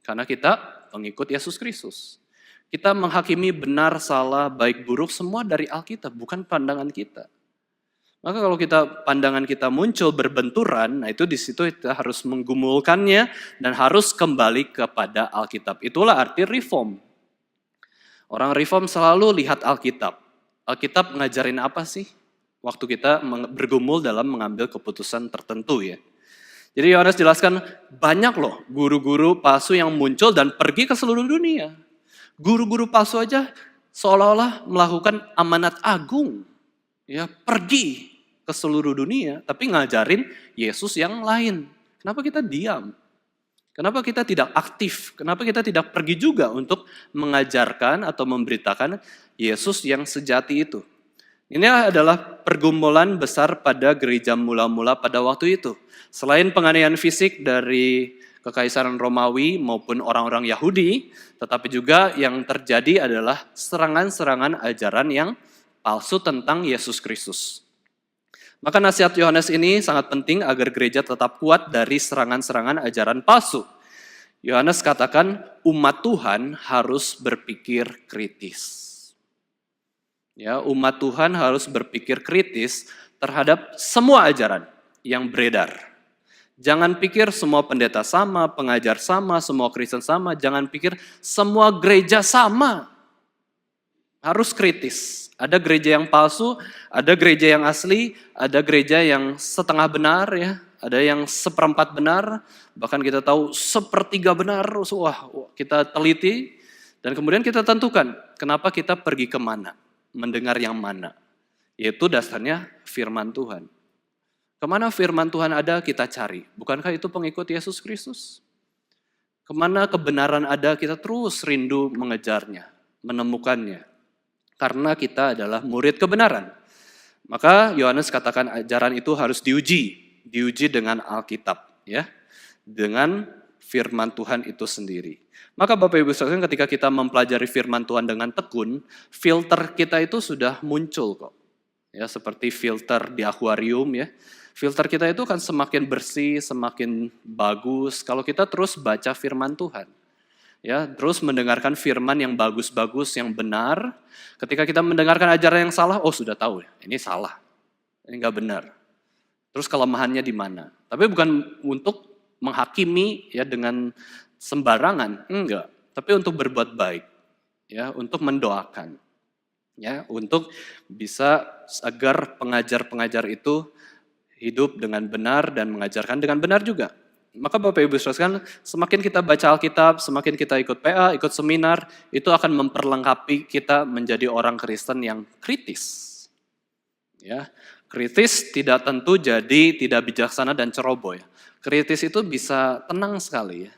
Karena kita pengikut Yesus Kristus. Kita menghakimi benar, salah, baik, buruk, semua dari Alkitab, bukan pandangan kita. Maka kalau pandangan kita muncul berbenturan, nah itu di situ kita harus menggumulkannya dan harus kembali kepada Alkitab. Itulah arti reform. Orang reform selalu lihat Alkitab. Alkitab ngajarin apa sih? waktu kita bergumul dalam mengambil keputusan tertentu ya. Jadi Yohanes jelaskan banyak loh guru-guru palsu yang muncul dan pergi ke seluruh dunia. Guru-guru palsu aja seolah-olah melakukan amanat agung, ya pergi ke seluruh dunia, tapi ngajarin Yesus yang lain. Kenapa kita diam? Kenapa kita tidak aktif? Kenapa kita tidak pergi juga untuk mengajarkan atau memberitakan Yesus yang sejati itu? Ini adalah pergumulan besar pada gereja mula-mula pada waktu itu. Selain penganiayaan fisik dari Kekaisaran Romawi maupun orang-orang Yahudi, tetapi juga yang terjadi adalah serangan-serangan ajaran yang palsu tentang Yesus Kristus. Maka nasihat Yohanes ini sangat penting agar gereja tetap kuat dari serangan-serangan ajaran palsu. Yohanes katakan umat Tuhan harus berpikir kritis. Ya, umat Tuhan harus berpikir kritis terhadap semua ajaran yang beredar. Jangan pikir semua pendeta sama, pengajar sama, semua Kristen sama. Jangan pikir semua gereja sama. Harus kritis. Ada gereja yang palsu, ada gereja yang asli, ada gereja yang setengah benar, ya, ada yang seperempat benar, bahkan kita tahu sepertiga benar. Wah, kita teliti dan kemudian kita tentukan kenapa kita pergi kemana. Mendengar yang mana, yaitu dasarnya firman Tuhan. Kemana firman Tuhan ada kita cari, bukankah itu pengikut Yesus Kristus? Kemana kebenaran ada kita terus rindu mengejarnya, menemukannya. Karena kita adalah murid kebenaran. Maka Yohanes katakan ajaran itu harus diuji dengan Alkitab, ya, dengan firman Tuhan itu sendiri. Maka Bapak Ibu sekalian ketika kita mempelajari firman Tuhan dengan tekun, filter kita itu sudah muncul kok. Ya, seperti filter di akuarium ya. Filter kita itu kan semakin bersih, semakin bagus kalau kita terus baca firman Tuhan. Ya, terus mendengarkan firman yang bagus-bagus, yang benar. Ketika kita mendengarkan ajaran yang salah, oh sudah tahu ya, ini salah. Ini enggak benar. Terus kelemahannya di mana? Tapi bukan untuk menghakimi ya dengan sembarangan, enggak, tapi untuk berbuat baik, ya, untuk mendoakan, ya, untuk bisa agar pengajar-pengajar itu hidup dengan benar dan mengajarkan dengan benar juga. Maka Bapak Ibu sekalian, semakin kita baca Alkitab, semakin kita ikut PA, ikut seminar, itu akan memperlengkapi kita menjadi orang Kristen yang kritis. Ya, kritis tidak tentu jadi tidak bijaksana dan ceroboh ya. Kritis itu bisa tenang sekali ya.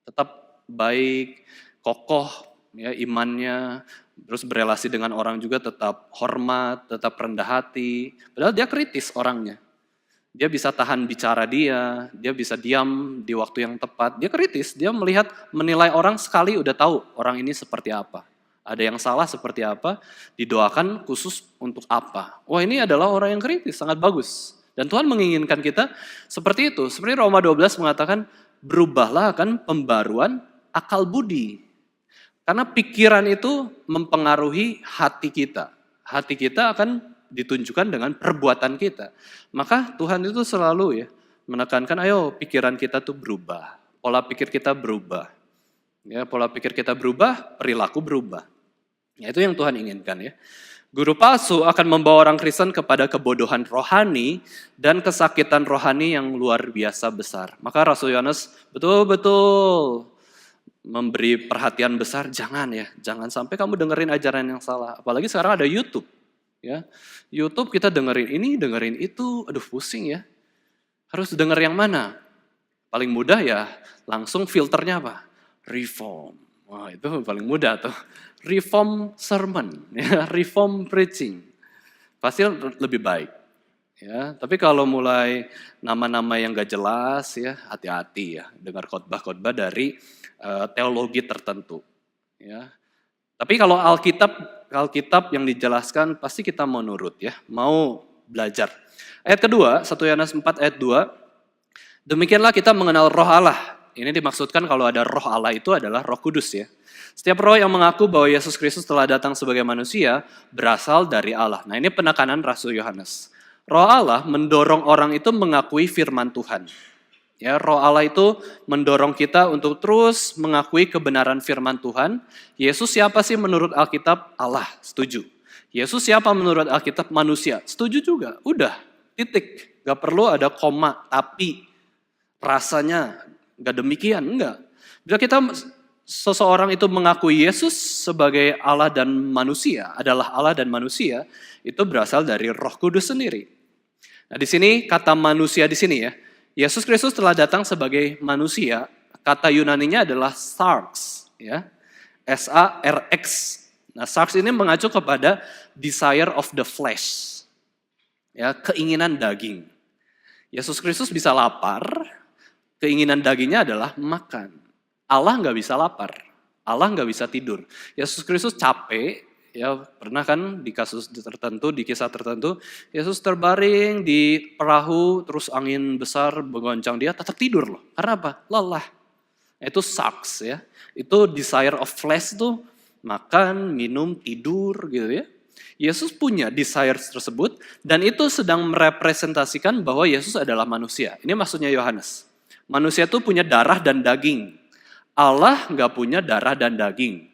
Tetap baik, kokoh ya imannya, terus berelasi dengan orang juga tetap hormat, tetap rendah hati. Padahal dia kritis orangnya. Dia bisa tahan bicara dia bisa diam di waktu yang tepat. Dia kritis, dia menilai orang sekali udah tahu orang ini seperti apa. Ada yang salah seperti apa, didoakan khusus untuk apa. Wah, ini adalah orang yang kritis, sangat bagus. Dan Tuhan menginginkan kita seperti itu. Seperti Roma 12 mengatakan, berubahlah akan pembaruan akal budi. Karena pikiran itu mempengaruhi hati kita. Hati kita akan ditunjukkan dengan perbuatan kita. Maka Tuhan itu selalu ya menekankan, ayo pikiran kita tuh berubah. Pola pikir kita berubah. Ya, pola pikir kita berubah, perilaku berubah. Ya, itu yang Tuhan inginkan ya. Guru palsu akan membawa orang Kristen kepada kebodohan rohani dan kesakitan rohani yang luar biasa besar. Maka Rasul Yohanes betul-betul memberi perhatian besar, jangan sampai kamu dengerin ajaran yang salah. Apalagi sekarang ada YouTube. Ya, YouTube kita dengerin ini, dengerin itu, aduh pusing ya. Harus denger yang mana? Paling mudah ya langsung filternya apa? Reform. Wah, itu paling mudah tuh. Reform sermon, ya, reform preaching. Pasti lebih baik. Ya, tapi kalau mulai nama-nama yang gak jelas ya, hati-hati ya dengar khotbah-khotbah dari teologi tertentu. Ya. Tapi kalau Alkitab yang dijelaskan pasti kita mau nurut ya, mau belajar. Ayat kedua, 1 Yohanes 4 ayat 2, demikianlah kita mengenal roh Allah. Ini dimaksudkan kalau ada roh Allah itu adalah Roh Kudus ya. Setiap roh yang mengaku bahwa Yesus Kristus telah datang sebagai manusia berasal dari Allah. Nah, ini penekanan Rasul Yohanes. Roh Allah mendorong orang itu mengakui firman Tuhan. Ya, Roh Allah itu mendorong kita untuk terus mengakui kebenaran firman Tuhan. Yesus siapa sih menurut Alkitab? Allah, setuju. Yesus siapa menurut Alkitab? Manusia. Setuju juga. Udah, titik. Gak perlu ada koma, tapi rasanya gak demikian. Enggak. Bila kita seseorang itu mengakui Yesus sebagai Allah dan manusia, adalah Allah dan manusia, itu berasal dari Roh Kudus sendiri. Nah, di sini kata manusia di sini ya. Yesus Kristus telah datang sebagai manusia. Kata Yunaninya adalah sarx, ya. S-A-R-X. Nah, sarx ini mengacu kepada desire of the flesh. Ya, keinginan daging. Yesus Kristus bisa lapar, keinginan dagingnya adalah makan. Allah nggak bisa lapar, Allah nggak bisa tidur. Yesus Kristus capek, ya pernah kan di kasus tertentu, di kisah tertentu, Yesus terbaring di perahu, terus angin besar menggoncang dia, tetap tidur loh. Karena apa? Lelah. Itu sarx ya. Itu desire of flesh itu makan, minum, tidur gitu ya. Yesus punya desire tersebut dan itu sedang merepresentasikan bahwa Yesus adalah manusia. Ini maksudnya Yohanes. Manusia itu punya darah dan daging. Allah nggak punya darah dan daging.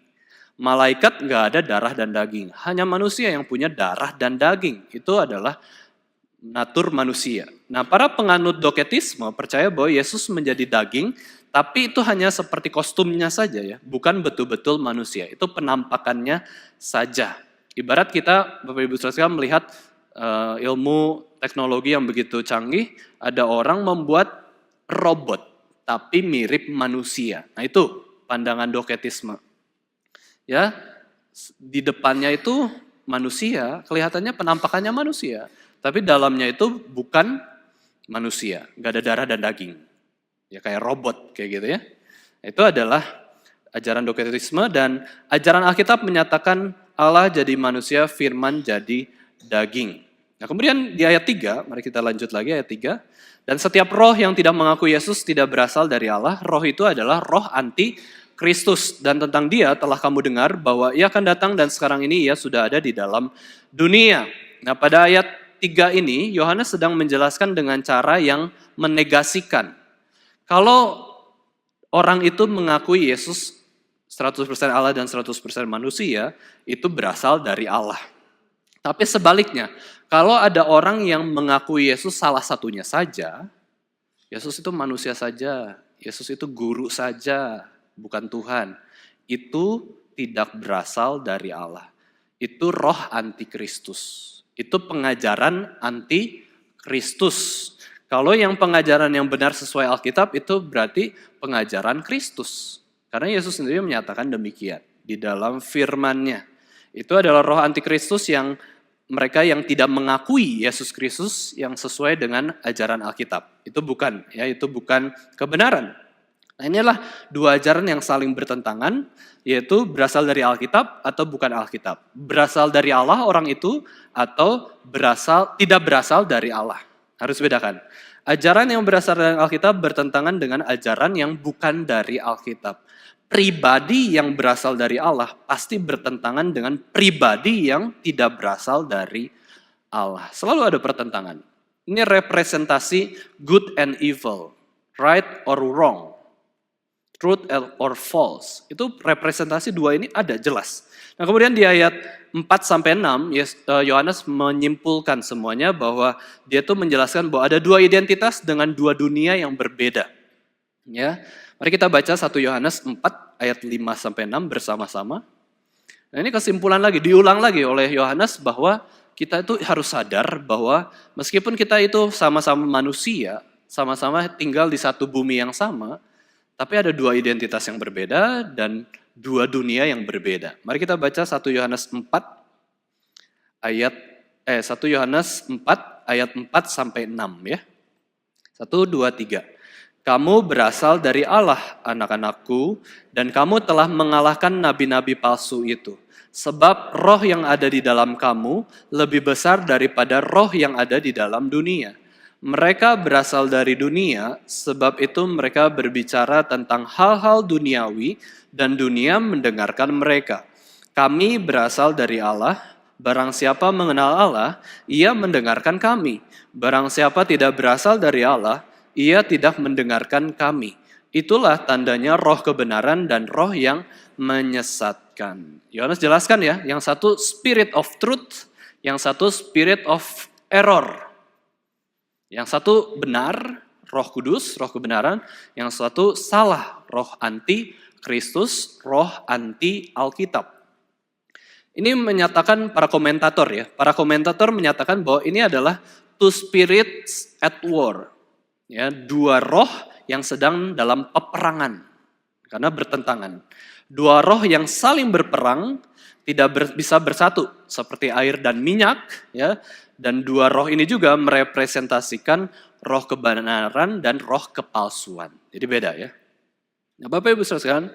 Malaikat nggak ada darah dan daging. Hanya manusia yang punya darah dan daging. Itu adalah natur manusia. Nah, para penganut doketisme percaya bahwa Yesus menjadi daging, tapi itu hanya seperti kostumnya saja ya, bukan betul-betul manusia. Itu penampakannya saja. Ibarat kita, Bapak Ibu Saudara melihat ilmu teknologi yang begitu canggih, ada orang membuat robot, tapi mirip manusia. Nah itu pandangan doketisme. Ya, di depannya itu manusia, kelihatannya penampakannya manusia, tapi dalamnya itu bukan manusia, nggak ada darah dan daging. Ya kayak robot kayak gitu ya. Itu adalah ajaran doketisme dan ajaran Alkitab menyatakan Allah jadi manusia, firman jadi daging. Nah kemudian di ayat 3, mari kita lanjut lagi ayat 3. Dan setiap roh yang tidak mengaku Yesus tidak berasal dari Allah, roh itu adalah roh anti Kristus. Dan tentang dia telah kamu dengar bahwa ia akan datang dan sekarang ini ia sudah ada di dalam dunia. Nah pada ayat 3 ini, Yohanes sedang menjelaskan dengan cara yang menegasikan. Kalau orang itu mengakui Yesus 100% Allah dan 100% manusia, itu berasal dari Allah. Tapi sebaliknya, kalau ada orang yang mengakui Yesus salah satunya saja, Yesus itu manusia saja, Yesus itu guru saja, bukan Tuhan. Itu tidak berasal dari Allah. Itu roh antikristus. Itu pengajaran antikristus. Kalau yang pengajaran yang benar sesuai Alkitab itu berarti pengajaran Kristus. Karena Yesus sendiri menyatakan demikian di dalam firman-Nya. Itu adalah roh antikristus yang mereka yang tidak mengakui Yesus Kristus yang sesuai dengan ajaran Alkitab. Itu bukan kebenaran. Nah, inilah dua ajaran yang saling bertentangan, yaitu berasal dari Alkitab atau bukan Alkitab. Berasal dari Allah orang itu atau tidak berasal dari Allah. Harus bedakan. Ajaran yang berasal dari Alkitab bertentangan dengan ajaran yang bukan dari Alkitab. Pribadi yang berasal dari Allah pasti bertentangan dengan pribadi yang tidak berasal dari Allah. Selalu ada pertentangan. Ini representasi good and evil, right or wrong, truth or false. Itu representasi dua ini ada jelas. Nah kemudian di ayat 4-6, Yohanes menyimpulkan semuanya bahwa dia tuh menjelaskan bahwa ada dua identitas dengan dua dunia yang berbeda. Ya, mari kita baca 1 Yohanes 4 ayat 5-6 bersama-sama. Nah ini kesimpulan lagi, diulang lagi oleh Yohanes bahwa kita itu harus sadar bahwa meskipun kita itu sama-sama manusia, sama-sama tinggal di satu bumi yang sama, tapi ada dua identitas yang berbeda dan dua dunia yang berbeda. Mari kita baca 1 Yohanes 4 ayat 1 Yohanes 4 ayat 4-6 ya. 1, 2, 3. Kamu berasal dari Allah, anak-anakku, dan kamu telah mengalahkan nabi-nabi palsu itu. Sebab roh yang ada di dalam kamu lebih besar daripada roh yang ada di dalam dunia. Mereka berasal dari dunia, sebab itu mereka berbicara tentang hal-hal duniawi dan dunia mendengarkan mereka. Kami berasal dari Allah, barang siapa mengenal Allah, ia mendengarkan kami. Barang siapa tidak berasal dari Allah, ia tidak mendengarkan kami. Itulah tandanya roh kebenaran dan roh yang menyesatkan. dapatkan. Yohanes jelaskan ya, yang satu spirit of truth, yang satu spirit of error. Yang satu benar, Roh Kudus, roh kebenaran, yang satu salah, roh anti Kristus, roh anti Alkitab. Ini menyatakan para komentator ya. Para komentator menyatakan bahwa ini adalah two spirits at war. Ya, dua roh yang sedang dalam peperangan karena bertentangan. Dua roh yang saling berperang tidak bisa bersatu seperti air dan minyak ya. Dan dua roh ini juga merepresentasikan roh kebenaran dan roh kepalsuan. Jadi beda ya. Nah, Bapak Ibu Saudara sekalian,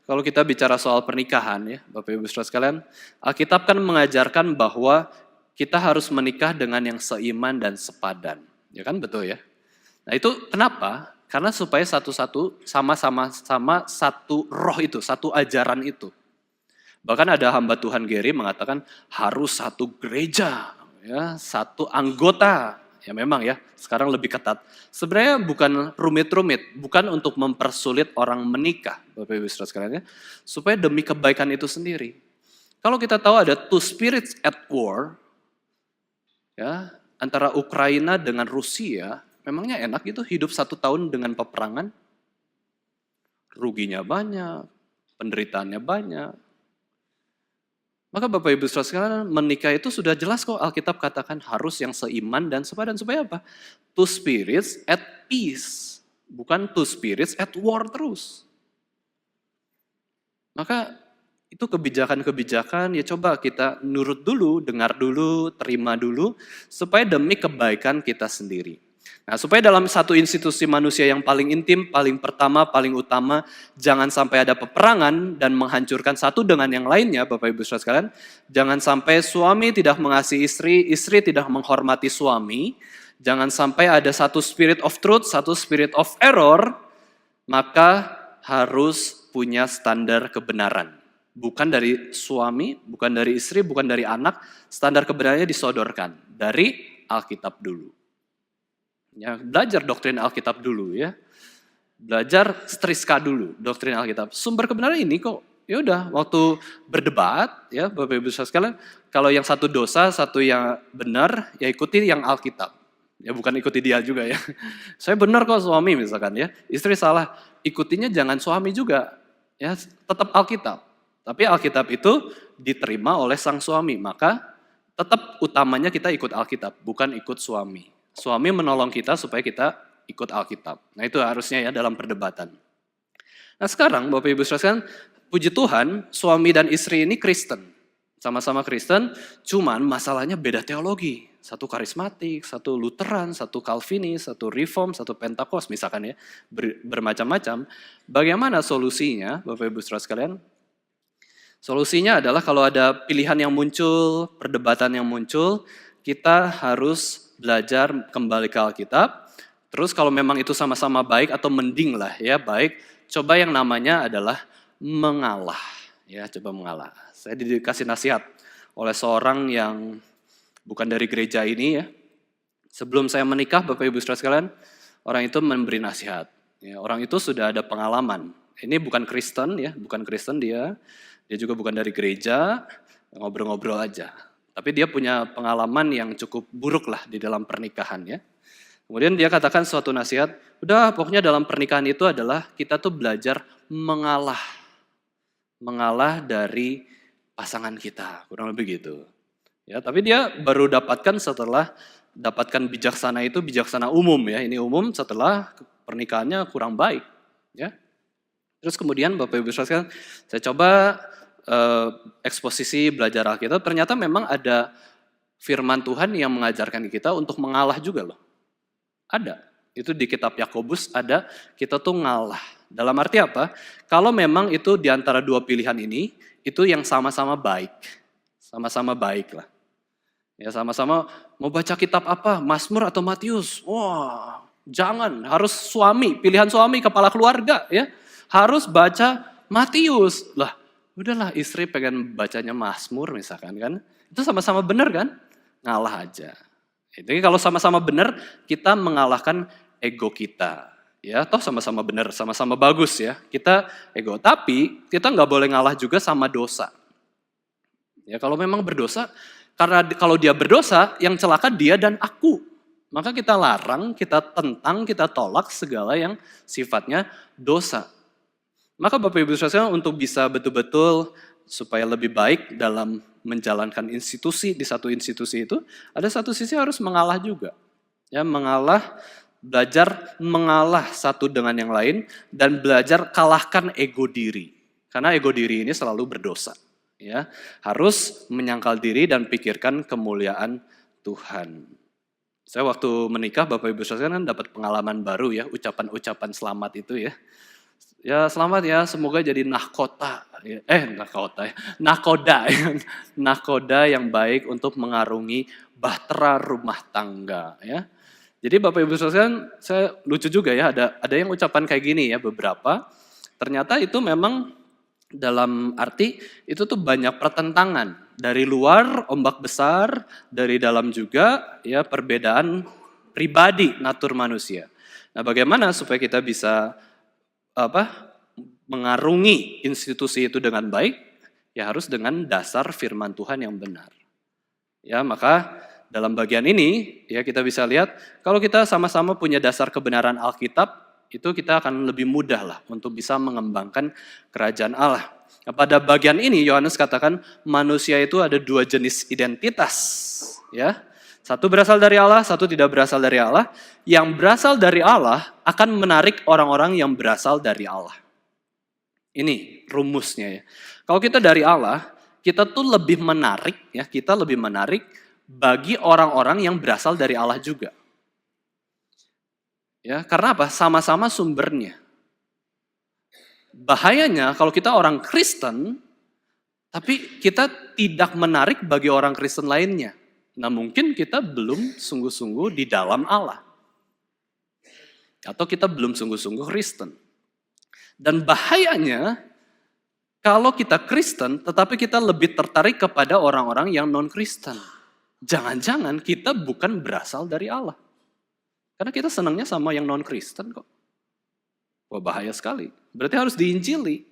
kalau kita bicara soal pernikahan ya, Bapak Ibu Saudara sekalian, Alkitab kan mengajarkan bahwa kita harus menikah dengan yang seiman dan sepadan. Ya kan, betul ya? Nah, itu kenapa? Karena supaya satu-satu sama-sama satu roh itu, satu ajaran itu. Bahkan ada hamba Tuhan Gary mengatakan harus satu gereja, ya, satu anggota. Ya memang ya, sekarang lebih ketat. Sebenarnya bukan rumit-rumit, bukan untuk mempersulit orang menikah, Bapak Ibu Saudara sekalian ya, supaya demi kebaikan itu sendiri. Kalau kita tahu ada two spirits at war, ya, antara Ukraina dengan Rusia, memangnya enak gitu hidup 1 tahun dengan peperangan? Ruginya banyak, penderitaannya banyak. Maka Bapak Ibu Saudara sekalian, menikah itu sudah jelas kok Alkitab katakan harus yang seiman dan sepadan. Supaya apa? Two spirits at peace. Bukan two spirits at war terus. Maka itu kebijakan-kebijakan ya coba kita nurut dulu, dengar dulu, terima dulu. Supaya demi kebaikan kita sendiri. Nah, supaya dalam satu institusi manusia yang paling intim, paling pertama, paling utama, jangan sampai ada peperangan dan menghancurkan satu dengan yang lainnya, Bapak Ibu Saudara sekalian. Jangan sampai suami tidak mengasihi istri, istri tidak menghormati suami. Jangan sampai ada satu spirit of truth, satu spirit of error, maka harus punya standar kebenaran. Bukan dari suami, bukan dari istri, bukan dari anak, standar kebenarannya disodorkan dari Alkitab dulu. Ya, belajar doktrin Alkitab dulu ya. Belajar striska dulu doktrin Alkitab. Sumber kebenaran ini kok ya udah waktu berdebat ya Bapak Ibu Saudara sekalian, kalau yang satu dosa, satu yang benar, ya ikuti yang Alkitab. Ya bukan ikuti dia juga ya. Saya benar kok suami misalkan ya. Istri salah, ikutinya jangan suami juga. Ya, tetap Alkitab. Tapi Alkitab itu diterima oleh sang suami, maka tetap utamanya kita ikut Alkitab, bukan ikut suami. Suami menolong kita supaya kita ikut Alkitab. Nah itu harusnya ya dalam perdebatan. Nah sekarang Bapak Ibu Saudara sekalian, puji Tuhan suami dan istri ini Kristen. Sama-sama Kristen, cuman masalahnya beda teologi. Satu karismatik, satu Lutheran, satu Calvinis, satu Reform, satu Pentakos misalkan ya. Bermacam-macam. Bagaimana solusinya Bapak Ibu Saudara sekalian? Solusinya adalah kalau ada pilihan yang muncul, perdebatan yang muncul, kita harus belajar kembali ke Alkitab. Terus kalau memang itu sama-sama baik atau mending lah ya baik, coba yang namanya adalah mengalah. Ya coba mengalah. Saya dikasih nasihat oleh seorang yang bukan dari gereja ini ya. Sebelum saya menikah Bapak Ibu Saudara sekalian, orang itu memberi nasihat. Ya, orang itu sudah ada pengalaman. Ini bukan Kristen ya, bukan Kristen dia juga bukan dari gereja, ngobrol-ngobrol aja. Tapi dia punya pengalaman yang cukup buruk lah di dalam pernikahan ya. Kemudian dia katakan suatu nasihat, udah pokoknya dalam pernikahan itu adalah kita tuh belajar mengalah. Mengalah dari pasangan kita, kurang lebih gitu. Ya, tapi dia baru dapatkan setelah dapatkan bijaksana itu bijaksana umum ya. Ini umum setelah pernikahannya kurang baik ya. Terus kemudian Bapak Ibu sekalian, saya coba eksposisi belajar Alkitab, ternyata memang ada firman Tuhan yang mengajarkan kita untuk mengalah juga loh. Ada, itu di kitab Yakobus ada, kita tuh ngalah. Dalam arti apa? Kalau memang itu di antara dua pilihan ini, itu yang sama-sama baik. Sama-sama baik lah. Ya sama-sama mau baca kitab apa, Mazmur atau Matius? Wah, jangan, harus suami, pilihan suami, kepala keluarga ya. Harus baca Matius. Lah, udahlah istri pengen bacanya Mazmur misalkan kan. Itu sama-sama benar kan? Ngalah aja. Jadi kalau sama-sama benar, kita mengalahkan ego kita. Ya, toh sama-sama benar, sama-sama bagus ya. Kita ego, tapi kita nggak boleh ngalah juga sama dosa. Ya, kalau memang berdosa, karena kalau dia berdosa, yang celaka dia dan aku. Maka kita larang, kita tentang, kita tolak segala yang sifatnya dosa. Maka Bapak Ibu Saudara untuk bisa betul-betul supaya lebih baik dalam menjalankan institusi di satu institusi itu, ada satu sisi harus mengalah juga. Ya, mengalah, belajar mengalah satu dengan yang lain dan belajar kalahkan ego diri. Karena ego diri ini selalu berdosa. Ya, harus menyangkal diri dan pikirkan kemuliaan Tuhan. Saya waktu menikah Bapak Ibu Saudara kan dapat pengalaman baru ya, ucapan-ucapan selamat itu ya. Ya selamat ya, semoga jadi nahkoda ya. Nahkoda yang baik untuk mengarungi bahtera rumah tangga ya. Jadi Bapak Ibu sekalian, saya lucu juga ya, ada yang ucapan kayak gini ya beberapa. Ternyata itu memang dalam arti itu tuh banyak pertentangan. Dari luar ombak besar, dari dalam juga ya perbedaan pribadi natur manusia. Nah, bagaimana supaya kita bisa mengarungi institusi itu dengan baik, ya harus dengan dasar firman Tuhan yang benar. Ya, maka dalam bagian ini ya kita bisa lihat kalau kita sama-sama punya dasar kebenaran Alkitab, itu kita akan lebih mudah lah untuk bisa mengembangkan kerajaan Allah. Nah, pada bagian ini Yohanes katakan manusia itu ada dua jenis identitas, ya. Satu berasal dari Allah, satu tidak berasal dari Allah. Yang berasal dari Allah akan menarik orang-orang yang berasal dari Allah. Ini rumusnya ya. Kalau kita dari Allah, kita tuh lebih menarik ya, kita lebih menarik bagi orang-orang yang berasal dari Allah juga. Ya, karena apa? Sama-sama sumbernya. Bahayanya kalau kita orang Kristen, tapi kita tidak menarik bagi orang Kristen lainnya. Nah mungkin kita belum sungguh-sungguh di dalam Allah. Atau kita belum sungguh-sungguh Kristen. Dan bahayanya kalau kita Kristen tetapi kita lebih tertarik kepada orang-orang yang non-Kristen. Jangan-jangan kita bukan berasal dari Allah. Karena kita senangnya sama yang non-Kristen kok. Wah bahaya sekali. Berarti harus diinjili.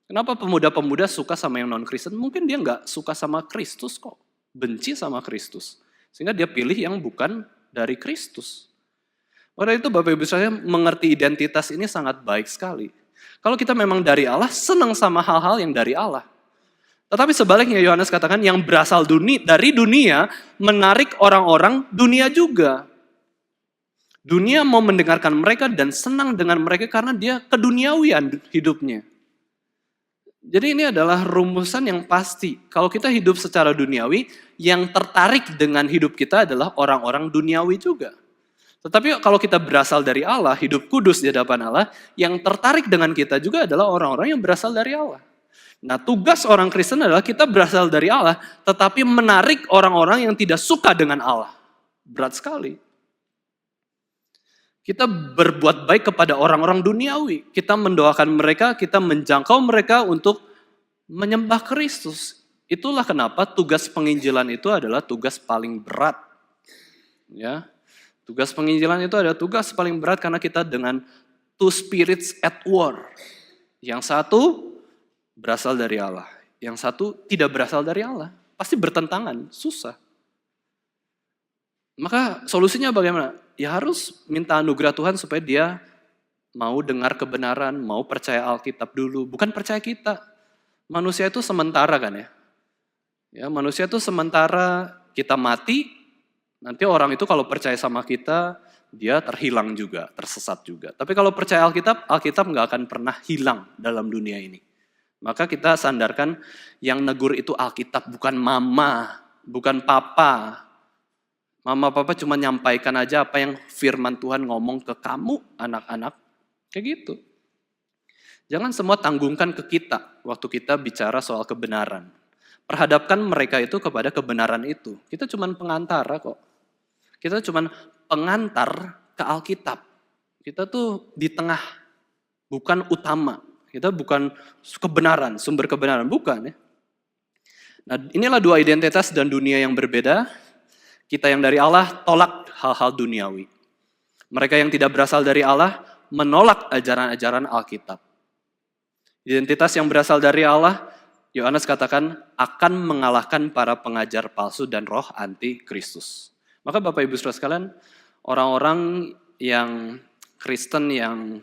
Kenapa pemuda-pemuda suka sama yang non-Kristen? Mungkin dia nggak suka sama Kristus kok. Benci sama Kristus. Sehingga dia pilih yang bukan dari Kristus. Oleh itu Bapak Ibu saya mengerti identitas ini sangat baik sekali. Kalau kita memang dari Allah, senang sama hal-hal yang dari Allah. Tetapi sebaliknya Yohanes katakan yang berasal dari dunia menarik orang-orang dunia juga. Dunia mau mendengarkan mereka dan senang dengan mereka karena dia keduniawian hidupnya. Jadi ini adalah rumusan yang pasti. Kalau kita hidup secara duniawi, yang tertarik dengan hidup kita adalah orang-orang duniawi juga. Tetapi kalau kita berasal dari Allah, hidup kudus di hadapan Allah, yang tertarik dengan kita juga adalah orang-orang yang berasal dari Allah. Nah tugas orang Kristen adalah kita berasal dari Allah, tetapi menarik orang-orang yang tidak suka dengan Allah. Berat sekali. Kita berbuat baik kepada orang-orang duniawi. Kita mendoakan mereka, kita menjangkau mereka untuk menyembah Kristus. Itulah kenapa tugas penginjilan itu adalah tugas paling berat. Ya, tugas penginjilan itu adalah tugas paling berat karena kita dengan two spirits at war. Yang satu berasal dari Allah, yang satu tidak berasal dari Allah. Pasti bertentangan, susah. Maka solusinya bagaimana? Ya harus minta anugerah Tuhan supaya dia mau dengar kebenaran, mau percaya Alkitab dulu. Bukan percaya kita. Manusia itu sementara kan ya. Ya manusia itu sementara kita mati, nanti orang itu kalau percaya sama kita, dia terhilang juga, tersesat juga. Tapi kalau percaya Alkitab, Alkitab nggak akan pernah hilang dalam dunia ini. Maka kita sandarkan yang negur itu Alkitab, bukan mama, bukan papa. Mama papa cuma nyampaikan aja apa yang firman Tuhan ngomong ke kamu anak-anak. Kayak gitu. Jangan semua tanggungkan ke kita waktu kita bicara soal kebenaran. Perhadapkan mereka itu kepada kebenaran itu. Kita cuma pengantara kok. Kita cuma pengantar ke Alkitab. Kita tuh di tengah, bukan utama. Kita bukan kebenaran, sumber kebenaran, bukan ya. Nah inilah dua identitas dan dunia yang berbeda. Kita yang dari Allah tolak hal-hal duniawi. Mereka yang tidak berasal dari Allah menolak ajaran-ajaran Alkitab. Identitas yang berasal dari Allah, Yohanes katakan, akan mengalahkan para pengajar palsu dan roh anti-Kristus. Maka Bapak Ibu Saudara sekalian, orang-orang yang Kristen yang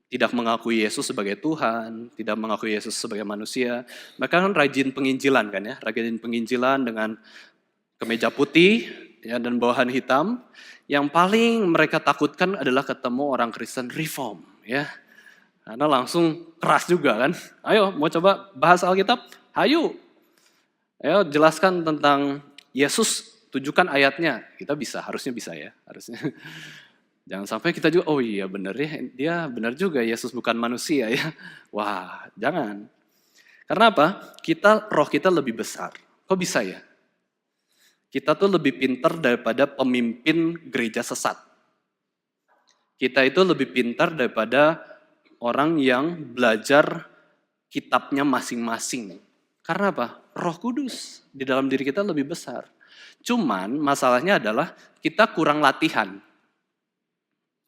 tidak mengakui Yesus sebagai Tuhan, tidak mengakui Yesus sebagai manusia, mereka kan rajin penginjilan kan ya, rajin penginjilan dengan kemeja putih ya, dan bawahan hitam. Yang paling mereka takutkan adalah ketemu orang Kristen reform ya. Karena langsung keras juga kan. Ayo mau coba bahas Alkitab? Ayo. Ayo jelaskan tentang Yesus, tunjukkan ayatnya. Kita bisa, harusnya bisa ya. Harusnya. Jangan sampai kita juga, oh iya benar ya, dia benar juga Yesus bukan manusia ya. Wah, jangan. Karena apa? Roh kita lebih besar. Kok bisa ya? Kita tuh lebih pintar daripada pemimpin gereja sesat. Kita itu lebih pintar daripada orang yang belajar kitabnya masing-masing. Karena apa? Roh Kudus di dalam diri kita lebih besar. Cuman masalahnya adalah kita kurang latihan.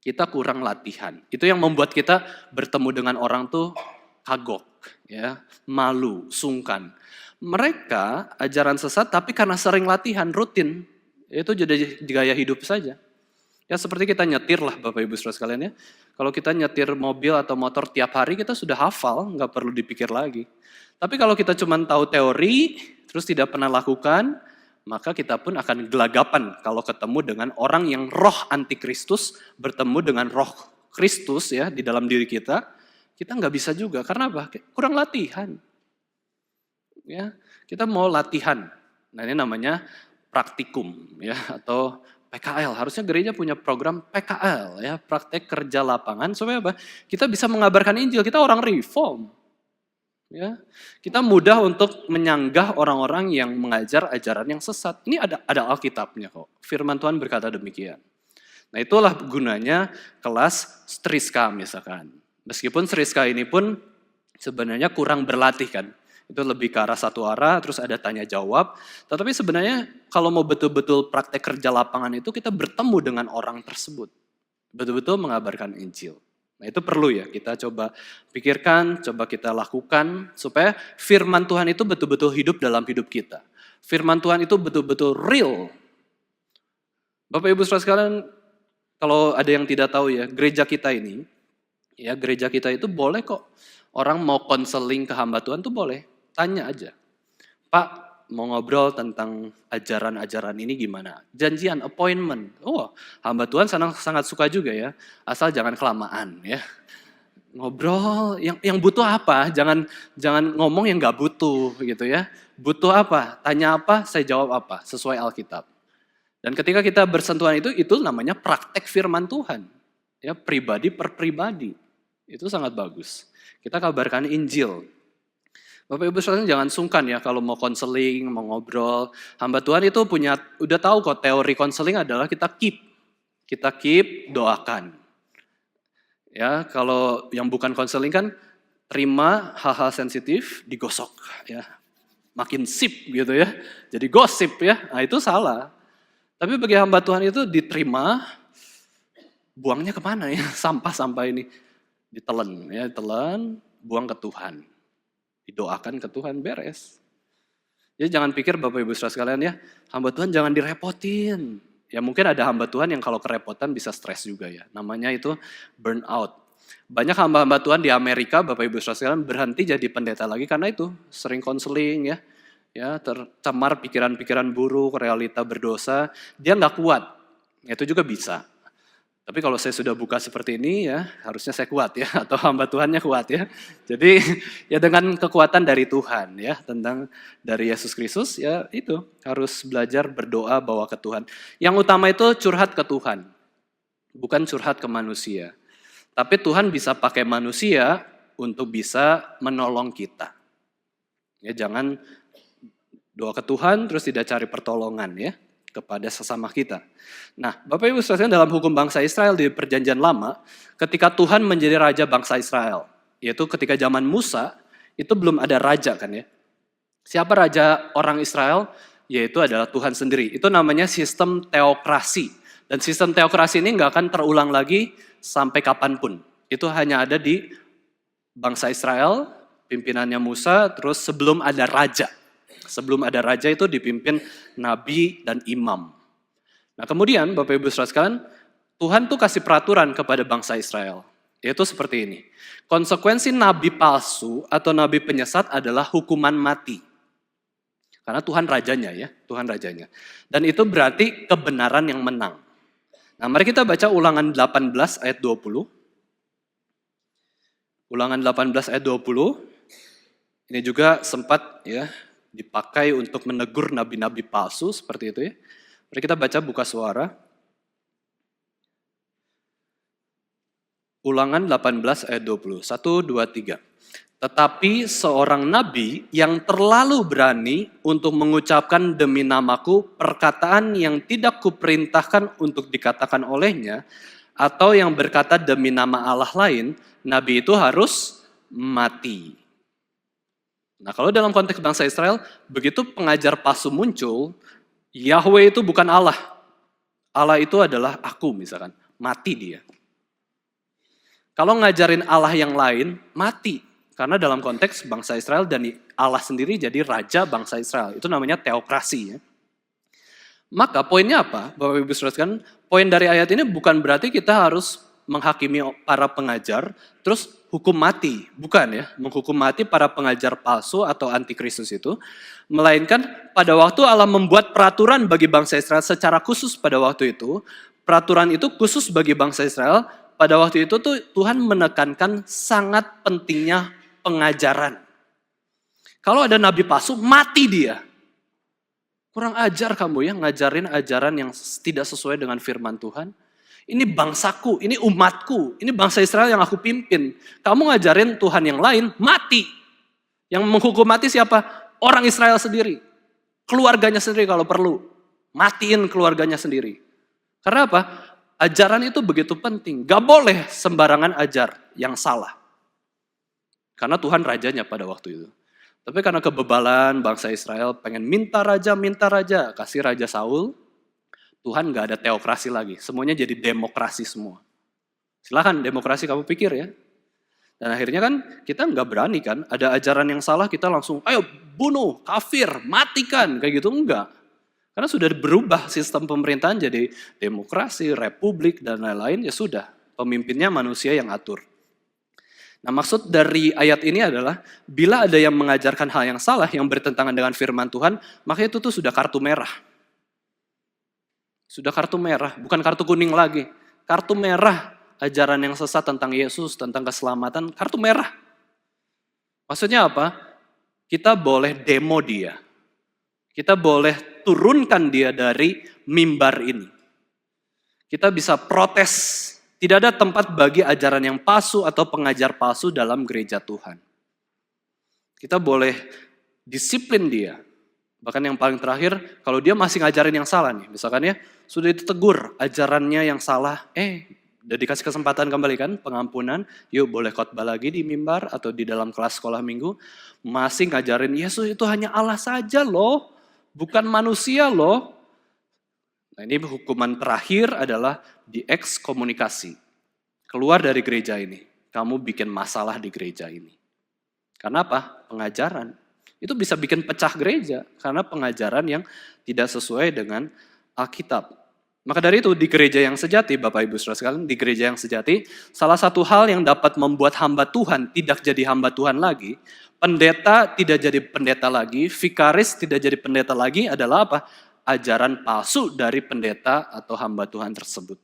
Kita kurang latihan. Itu yang membuat kita bertemu dengan orang tuh kagok, ya, malu, sungkan. Mereka ajaran sesat tapi karena sering latihan rutin, itu jadi gaya hidup saja. Ya seperti kita nyetir lah Bapak Ibu Saudara sekalian ya. Kalau kita nyetir mobil atau motor tiap hari kita sudah hafal, nggak perlu dipikir lagi. Tapi kalau kita cuma tahu teori, terus tidak pernah lakukan, maka kita pun akan gelagapan kalau ketemu dengan orang yang roh antikristus bertemu dengan roh Kristus ya di dalam diri kita nggak bisa juga. Karena apa? Kurang latihan. Ya, kita mau latihan. Nah ini namanya praktikum ya atau PKL, harusnya gereja punya program PKL ya, praktek kerja lapangan supaya apa? Kita bisa mengabarkan Injil, kita orang reform. Ya. Kita mudah untuk menyanggah orang-orang yang mengajar ajaran yang sesat. Ini ada Alkitabnya kok. Firman Tuhan berkata demikian. Nah, itulah gunanya kelas Striska misalkan. Meskipun Striska ini pun sebenarnya kurang berlatih kan. Itu lebih ke arah satu arah, terus ada tanya jawab. Tetapi sebenarnya kalau mau betul-betul praktek kerja lapangan itu kita bertemu dengan orang tersebut. Betul-betul mengabarkan Injil. Nah itu perlu ya kita coba pikirkan, coba kita lakukan. Supaya firman Tuhan itu betul-betul hidup dalam hidup kita. Firman Tuhan itu betul-betul real. Bapak Ibu Saudara sekalian, kalau ada yang tidak tahu ya, gereja kita ini, ya gereja kita itu boleh kok. Orang mau konseling ke hamba Tuhan tuh boleh. Tanya aja, Pak mau ngobrol tentang ajaran-ajaran ini gimana? Janjian, appointment. Oh, hamba Tuhan sangat suka juga ya, asal jangan kelamaan ya. Ngobrol, yang butuh apa? Jangan ngomong yang nggak butuh gitu ya. Butuh apa? Tanya apa? Saya jawab apa? Sesuai Alkitab. Dan ketika kita bersentuhan itu namanya praktek firman Tuhan. Ya, pribadi per pribadi. Itu sangat bagus. Kita kabarkan Injil. Bapak Ibu Saudara jangan sungkan ya kalau mau konseling, mau ngobrol. Hamba Tuhan itu udah tahu kok teori konseling adalah kita keep, doakan. Ya, kalau yang bukan konseling kan terima hal-hal sensitif, digosok ya. Makin sip gitu ya. Jadi gosip ya. Nah, itu salah. Tapi bagi hamba Tuhan itu diterima, buangnya kemana ya? Sampah-sampah ini ditelan ya, buang ke Tuhan. Didoakan ke Tuhan, beres. Jadi jangan pikir Bapak Ibu Saudara sekalian ya, hamba Tuhan jangan direpotin. Ya mungkin ada hamba Tuhan yang kalau kerepotan bisa stres juga ya. Namanya itu burnout. Banyak hamba-hamba Tuhan di Amerika, Bapak Ibu Saudara sekalian berhenti jadi pendeta lagi karena itu sering konseling ya. Ya, tercemar pikiran-pikiran buruk, realita berdosa, dia nggak kuat. Itu juga bisa. Tapi kalau saya sudah buka seperti ini ya, harusnya saya kuat ya, atau hamba Tuhannya kuat ya. Jadi ya dengan kekuatan dari Tuhan ya, dari Yesus Kristus ya itu harus belajar berdoa bawa ke Tuhan. Yang utama itu curhat ke Tuhan, bukan curhat ke manusia. Tapi Tuhan bisa pakai manusia untuk bisa menolong kita. Ya jangan doa ke Tuhan terus tidak cari pertolongan ya kepada sesama kita. Nah, Bapak Ibu Saudara dalam hukum bangsa Israel di Perjanjian Lama, ketika Tuhan menjadi raja bangsa Israel, yaitu ketika zaman Musa, itu belum ada raja kan ya. Siapa raja orang Israel? Yaitu adalah Tuhan sendiri. Itu namanya sistem teokrasi. Dan sistem teokrasi ini nggak akan terulang lagi sampai kapanpun. Itu hanya ada di bangsa Israel, pimpinannya Musa, terus sebelum ada raja. Sebelum ada raja itu dipimpin nabi dan imam. Nah kemudian Bapak Ibu saudara sekalian, Tuhan tuh kasih peraturan kepada bangsa Israel. Yaitu seperti ini. Konsekuensi nabi palsu atau nabi penyesat adalah hukuman mati. Karena Tuhan rajanya ya, Tuhan rajanya. Dan itu berarti kebenaran yang menang. Nah mari kita baca Ulangan 18 ayat 20. Ulangan 18 ayat 20. Ini juga sempat ya dipakai untuk menegur nabi-nabi palsu seperti itu ya. Mari kita baca buka suara. Ulangan 18 ayat 20. 1, 2, 3. Tetapi seorang nabi yang terlalu berani untuk mengucapkan demi namaku perkataan yang tidak kuperintahkan untuk dikatakan olehnya, atau yang berkata demi nama Allah lain, nabi itu harus mati. Nah kalau dalam konteks bangsa Israel, begitu pengajar palsu muncul, Yahweh itu bukan Allah. Allah itu adalah aku misalkan, mati dia. Kalau ngajarin Allah yang lain, mati. Karena dalam konteks bangsa Israel dan Allah sendiri jadi raja bangsa Israel. Itu namanya teokrasi ya. Maka poinnya apa? Bapak Ibu saudara sekalian, poin dari ayat ini bukan berarti kita harus menghakimi para pengajar, terus hukum mati. Bukan ya, menghukum mati para pengajar palsu atau antikristus itu. Melainkan pada waktu Allah membuat peraturan bagi bangsa Israel secara khusus pada waktu itu, peraturan itu khusus bagi bangsa Israel. Pada waktu itu tuh Tuhan menekankan sangat pentingnya pengajaran. Kalau ada nabi palsu, mati dia. Kurang ajar kamu ya ngajarin ajaran yang tidak sesuai dengan firman Tuhan. Ini bangsaku, ini umatku, ini bangsa Israel yang aku pimpin. Kamu ngajarin Tuhan yang lain, mati. Yang menghukum mati siapa? Orang Israel sendiri. Keluarganya sendiri kalau perlu. Matiin keluarganya sendiri. Karena apa? Ajaran itu begitu penting. Gak boleh sembarangan ajar yang salah. Karena Tuhan rajanya pada waktu itu. Tapi karena kebebalan bangsa Israel pengen minta raja, kasih raja Saul, Tuhan gak ada teokrasi lagi. Semuanya jadi demokrasi semua. Silahkan demokrasi kamu pikir ya. Dan akhirnya kan kita gak berani kan, ada ajaran yang salah kita langsung, ayo bunuh, kafir, matikan, kayak gitu enggak. Karena sudah berubah sistem pemerintahan jadi demokrasi, republik, dan lain-lain, ya sudah. Pemimpinnya manusia yang atur. Nah maksud dari ayat ini adalah, bila ada yang mengajarkan hal yang salah, yang bertentangan dengan firman Tuhan, maka itu tuh sudah kartu merah. Sudah kartu merah, bukan kartu kuning lagi. Kartu merah, ajaran yang sesat tentang Yesus, tentang keselamatan, kartu merah. Maksudnya apa? Kita boleh demo dia. Kita boleh turunkan dia dari mimbar ini. Kita bisa protes. Tidak ada tempat bagi ajaran yang palsu atau pengajar palsu dalam gereja Tuhan. Kita boleh disiplin dia. Bahkan yang paling terakhir, kalau dia masih ngajarin yang salah nih. Misalkan ya, sudah ditegur ajarannya yang salah. Udah dikasih kesempatan kembali kan, pengampunan. Yuk boleh khotbah lagi di mimbar atau di dalam kelas sekolah minggu. Masih ngajarin Yesus itu hanya Allah saja loh. Bukan manusia loh. Nah ini hukuman terakhir adalah diekskomunikasi. Keluar dari gereja ini. Kamu bikin masalah di gereja ini. Karena apa? Pengajaran. Itu bisa bikin pecah gereja. Karena pengajaran yang tidak sesuai dengan Alkitab. Maka dari itu di gereja yang sejati, Bapak Ibu saudara sekalian, di gereja yang sejati, salah satu hal yang dapat membuat hamba Tuhan tidak jadi hamba Tuhan lagi, pendeta tidak jadi pendeta lagi, vikaris tidak jadi pendeta lagi adalah apa? Ajaran palsu dari pendeta atau hamba Tuhan tersebut.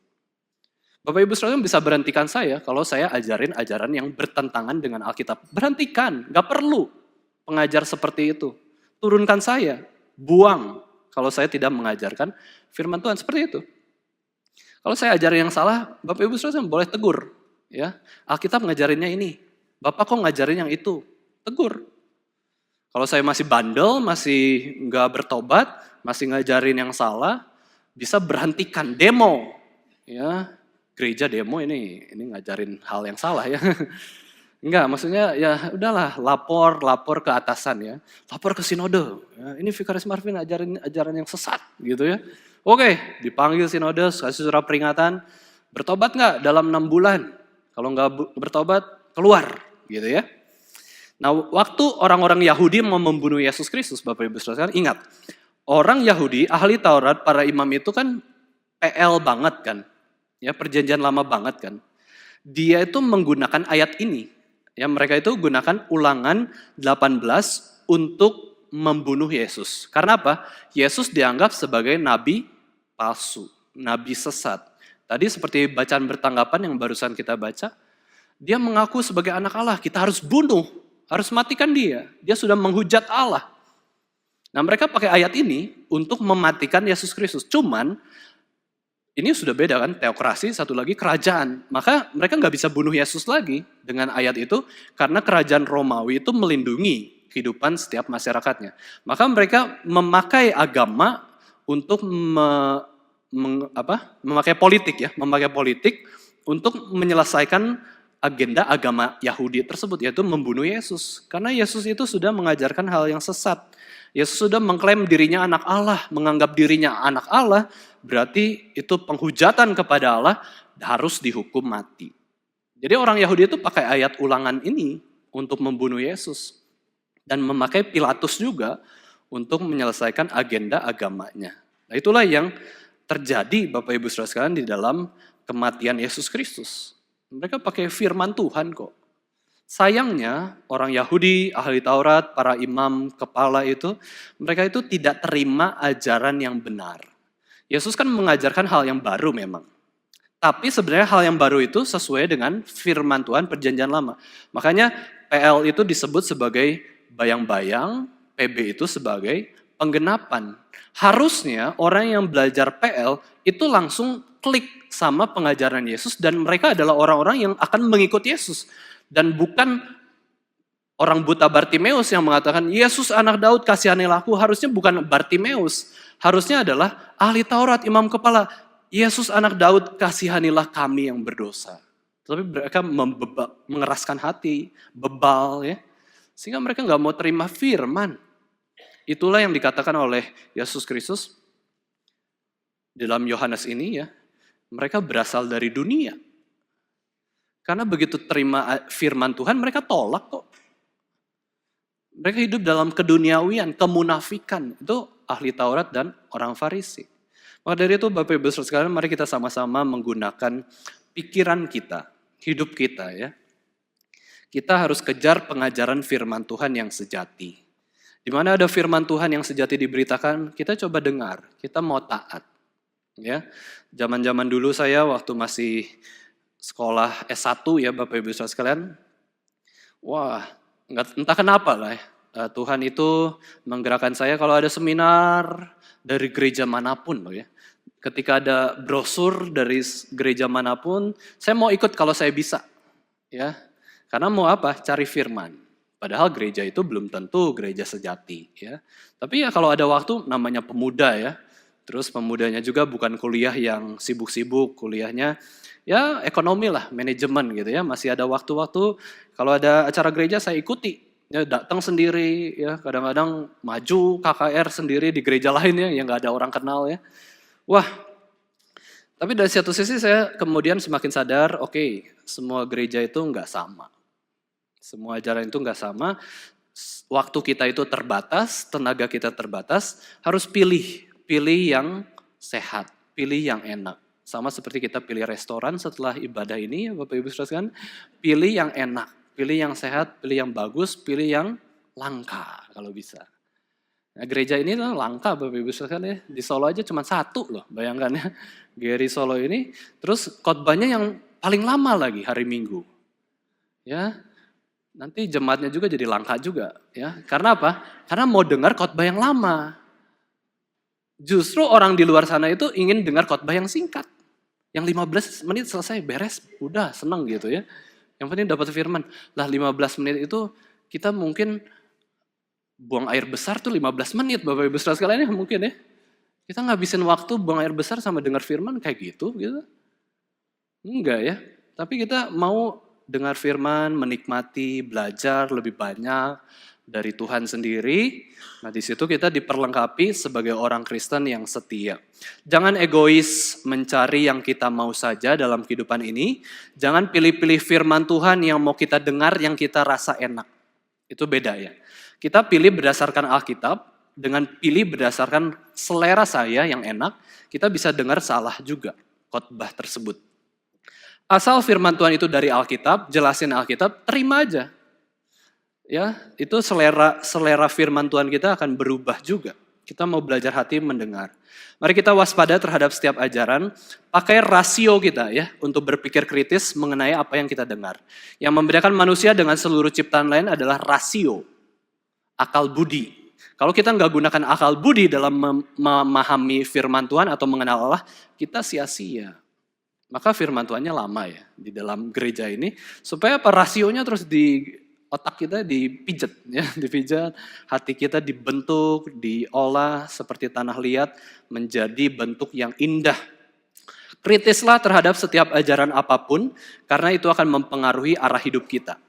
Bapak Ibu saudara bisa berhentikan saya kalau saya ajarin ajaran yang bertentangan dengan Alkitab. Berhentikan, gak perlu pengajar seperti itu. Turunkan saya, buang kalau saya tidak mengajarkan firman Tuhan seperti itu. Kalau saya ajarin yang salah, Bapak Ibu saudara boleh tegur. Ya, Alkitab ngajarinnya ini, Bapak kok ngajarin yang itu? Tegur. Kalau saya masih bandel, masih nggak bertobat, masih ngajarin yang salah, bisa berhentikan, demo. Ya, gereja demo ini ngajarin hal yang salah ya. Enggak, maksudnya ya udahlah lapor ke atasan ya. Lapor ke sinode. Ya, ini Vikaris Marvin ajaran yang sesat gitu ya. Oke, dipanggil Sinodus, kasih surat peringatan, bertobat nggak dalam 6 bulan? Kalau nggak bertobat, keluar, gitu ya. Nah, waktu orang-orang Yahudi mau membunuh Yesus Kristus, Bapak Ibu Saudara, ingat, orang Yahudi, ahli Taurat, para imam itu kan PL banget kan, ya perjanjian lama banget kan. Dia itu menggunakan ayat ini, ya mereka itu gunakan Ulangan 18 untuk membunuh Yesus. Karena apa? Yesus dianggap sebagai nabi palsu, nabi sesat. Tadi seperti bacaan bertanggapan yang barusan kita baca, dia mengaku sebagai anak Allah, kita harus bunuh, harus matikan dia. Dia sudah menghujat Allah. Nah mereka pakai ayat ini untuk mematikan Yesus Kristus. Cuman ini sudah beda kan, teokrasi, satu lagi kerajaan. Maka mereka nggak bisa bunuh Yesus lagi dengan ayat itu, karena kerajaan Romawi itu melindungi kehidupan setiap masyarakatnya. Maka mereka memakai agama untuk memakai politik untuk menyelesaikan agenda agama Yahudi tersebut, yaitu membunuh Yesus. Karena Yesus itu sudah mengajarkan hal yang sesat. Yesus sudah mengklaim dirinya anak Allah, menganggap dirinya anak Allah, berarti itu penghujatan kepada Allah, harus dihukum mati. Jadi orang Yahudi itu pakai ayat Ulangan ini untuk membunuh Yesus. Dan memakai Pilatus juga untuk menyelesaikan agenda agamanya. Nah itulah yang terjadi Bapak Ibu Saudara sekalian di dalam kematian Yesus Kristus. Mereka pakai firman Tuhan kok. Sayangnya orang Yahudi, ahli Taurat, para imam, kepala itu, mereka itu tidak terima ajaran yang benar. Yesus kan mengajarkan hal yang baru memang. Tapi sebenarnya hal yang baru itu sesuai dengan firman Tuhan perjanjian lama. Makanya PL itu disebut sebagai bayang-bayang, PB itu sebagai penggenapan. Harusnya orang yang belajar PL itu langsung klik sama pengajaran Yesus dan mereka adalah orang-orang yang akan mengikut Yesus. Dan bukan orang buta Bartimeus yang mengatakan, Yesus anak Daud kasihanilah aku. Harusnya bukan Bartimeus. Harusnya adalah ahli Taurat, imam kepala. Yesus anak Daud kasihanilah kami yang berdosa. Tapi mereka mengeraskan hati, bebal ya. Sehingga mereka nggak mau terima firman. Itulah yang dikatakan oleh Yesus Kristus dalam Yohanes ini ya. Mereka berasal dari dunia. Karena begitu terima firman Tuhan, mereka tolak kok. Mereka hidup dalam keduniawian, kemunafikan. Itu ahli Taurat dan orang Farisi. Maka dari itu Bapak Ibu Saudara sekalian, mari kita sama-sama menggunakan pikiran kita, hidup kita ya. Kita harus kejar pengajaran firman Tuhan yang sejati. Di mana ada firman Tuhan yang sejati diberitakan, kita coba dengar, kita mau taat. Ya, zaman-zaman dulu saya waktu masih sekolah S1 ya Bapak Ibu Saudara sekalian. Wah, entah kenapa lah ya. Tuhan itu menggerakkan saya kalau ada seminar dari gereja manapun loh ya. Ketika ada brosur dari gereja manapun, saya mau ikut kalau saya bisa. Ya. Karena mau apa? Cari firman. Padahal gereja itu belum tentu gereja sejati ya. Tapi ya kalau ada waktu namanya pemuda ya. Terus pemudanya juga bukan kuliah yang sibuk-sibuk, kuliahnya ya ekonomi lah, manajemen gitu ya. Masih ada waktu-waktu, kalau ada acara gereja saya ikuti. Ya datang sendiri, ya kadang-kadang maju KKR sendiri di gereja lain ya, yang gak ada orang kenal ya. Wah, tapi dari satu sisi saya kemudian semakin sadar, oke, semua gereja itu gak sama. Semua ajaran itu gak sama, waktu kita itu terbatas, tenaga kita terbatas, harus pilih yang sehat, pilih yang enak. Sama seperti kita pilih restoran setelah ibadah ini, Bapak Ibu Saudara, pilih yang enak, pilih yang sehat, pilih yang bagus, pilih yang langka kalau bisa. Nah, gereja ini langka Bapak Ibu Saudara ya. Di Solo aja cuma 1 loh, bayangkan ya. Geri Solo ini, terus khotbahnya yang paling lama lagi hari Minggu. Ya, nanti jemaatnya juga jadi langka juga ya. Karena apa? Karena mau dengar khotbah yang lama. Justru orang di luar sana itu ingin dengar khotbah yang singkat. Yang 15 menit selesai, beres, udah seneng gitu ya. Yang penting dapat firman. Lah 15 menit itu kita mungkin buang air besar tuh 15 menit Bapak Ibu Saudara sekalian ya mungkin ya. Kita ngabisin waktu buang air besar sama dengar firman kayak gitu. Enggak ya. Tapi kita mau dengar firman, menikmati, belajar lebih banyak. dari Tuhan sendiri. Nah, di situ kita diperlengkapi sebagai orang Kristen yang setia. Jangan egois mencari yang kita mau saja dalam kehidupan ini. Jangan pilih-pilih firman Tuhan yang mau kita dengar, yang kita rasa enak. Itu beda ya. Kita pilih berdasarkan Alkitab, dengan pilih berdasarkan selera saya yang enak, kita bisa dengar salah juga khotbah tersebut. Asal firman Tuhan itu dari Alkitab, jelasin Alkitab, terima aja. Ya, itu selera firman Tuhan kita akan berubah juga. Kita mau belajar hati mendengar. Mari kita waspada terhadap setiap ajaran, pakai rasio kita ya untuk berpikir kritis mengenai apa yang kita dengar. Yang membedakan manusia dengan seluruh ciptaan lain adalah rasio, akal budi. Kalau kita nggak gunakan akal budi dalam memahami firman Tuhan atau mengenal Allah, kita sia-sia. Maka firman Tuhannya lama ya di dalam gereja ini, supaya apa rasionya terus di otak kita dipijat, ya, dipijat, hati kita dibentuk, diolah seperti tanah liat menjadi bentuk yang indah. Kritislah terhadap setiap ajaran apapun, karena itu akan mempengaruhi arah hidup kita.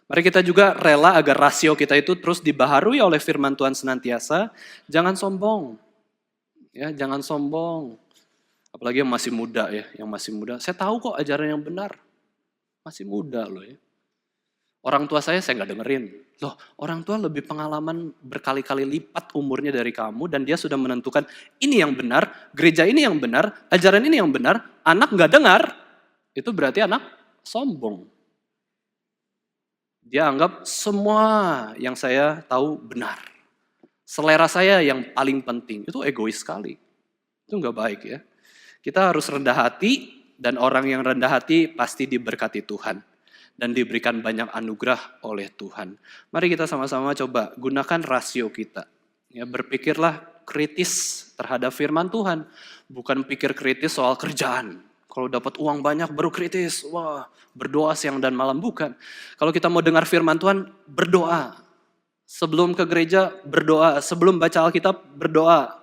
Mari kita juga rela agar rasio kita itu terus dibaharui oleh firman Tuhan senantiasa. Jangan sombong, ya, jangan sombong. Apalagi yang masih muda ya, yang masih muda. Saya tahu kok ajaran yang benar, masih muda loh ya. Orang tua saya nggak dengerin. Loh, orang tua lebih pengalaman berkali-kali lipat umurnya dari kamu dan dia sudah menentukan ini yang benar, gereja ini yang benar, ajaran ini yang benar, anak nggak dengar, itu berarti anak sombong. Dia anggap semua yang saya tahu benar. Selera saya yang paling penting, itu egois sekali. Itu nggak baik ya. Kita harus rendah hati dan orang yang rendah hati pasti diberkati Tuhan. Dan diberikan banyak anugerah oleh Tuhan. Mari kita sama-sama coba gunakan rasio kita. Ya, berpikirlah kritis terhadap firman Tuhan. Bukan pikir kritis soal kerjaan. Kalau dapat uang banyak baru kritis. Wah, berdoa siang dan malam. Bukan. Kalau kita mau dengar firman Tuhan, berdoa. Sebelum ke gereja, berdoa. Sebelum baca Alkitab, berdoa.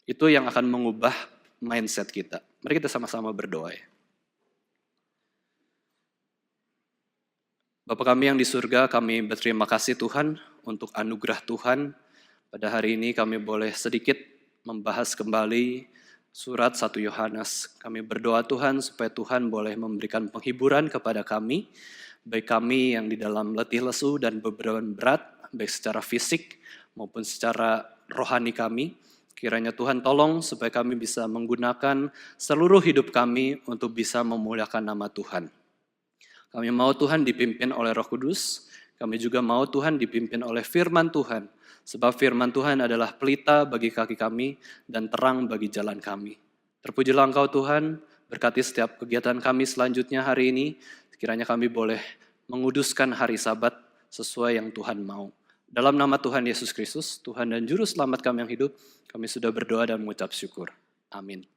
Itu yang akan mengubah mindset kita. Mari kita sama-sama berdoa ya. Bapa kami yang di surga, kami berterima kasih Tuhan untuk anugerah Tuhan. Pada hari ini kami boleh sedikit membahas kembali surat 1 Yohanes. Kami berdoa Tuhan supaya Tuhan boleh memberikan penghiburan kepada kami, baik kami yang di dalam letih lesu dan beban berat, baik secara fisik maupun secara rohani kami. Kiranya Tuhan tolong supaya kami bisa menggunakan seluruh hidup kami untuk bisa memuliakan nama Tuhan. Kami mau Tuhan dipimpin oleh Roh Kudus, kami juga mau Tuhan dipimpin oleh firman Tuhan. Sebab firman Tuhan adalah pelita bagi kaki kami dan terang bagi jalan kami. Terpujilah Engkau Tuhan, berkati setiap kegiatan kami selanjutnya hari ini. Kiranya kami boleh menguduskan hari Sabat sesuai yang Tuhan mau. Dalam nama Tuhan Yesus Kristus, Tuhan dan Juru Selamat kami yang hidup, kami sudah berdoa dan mengucap syukur. Amin.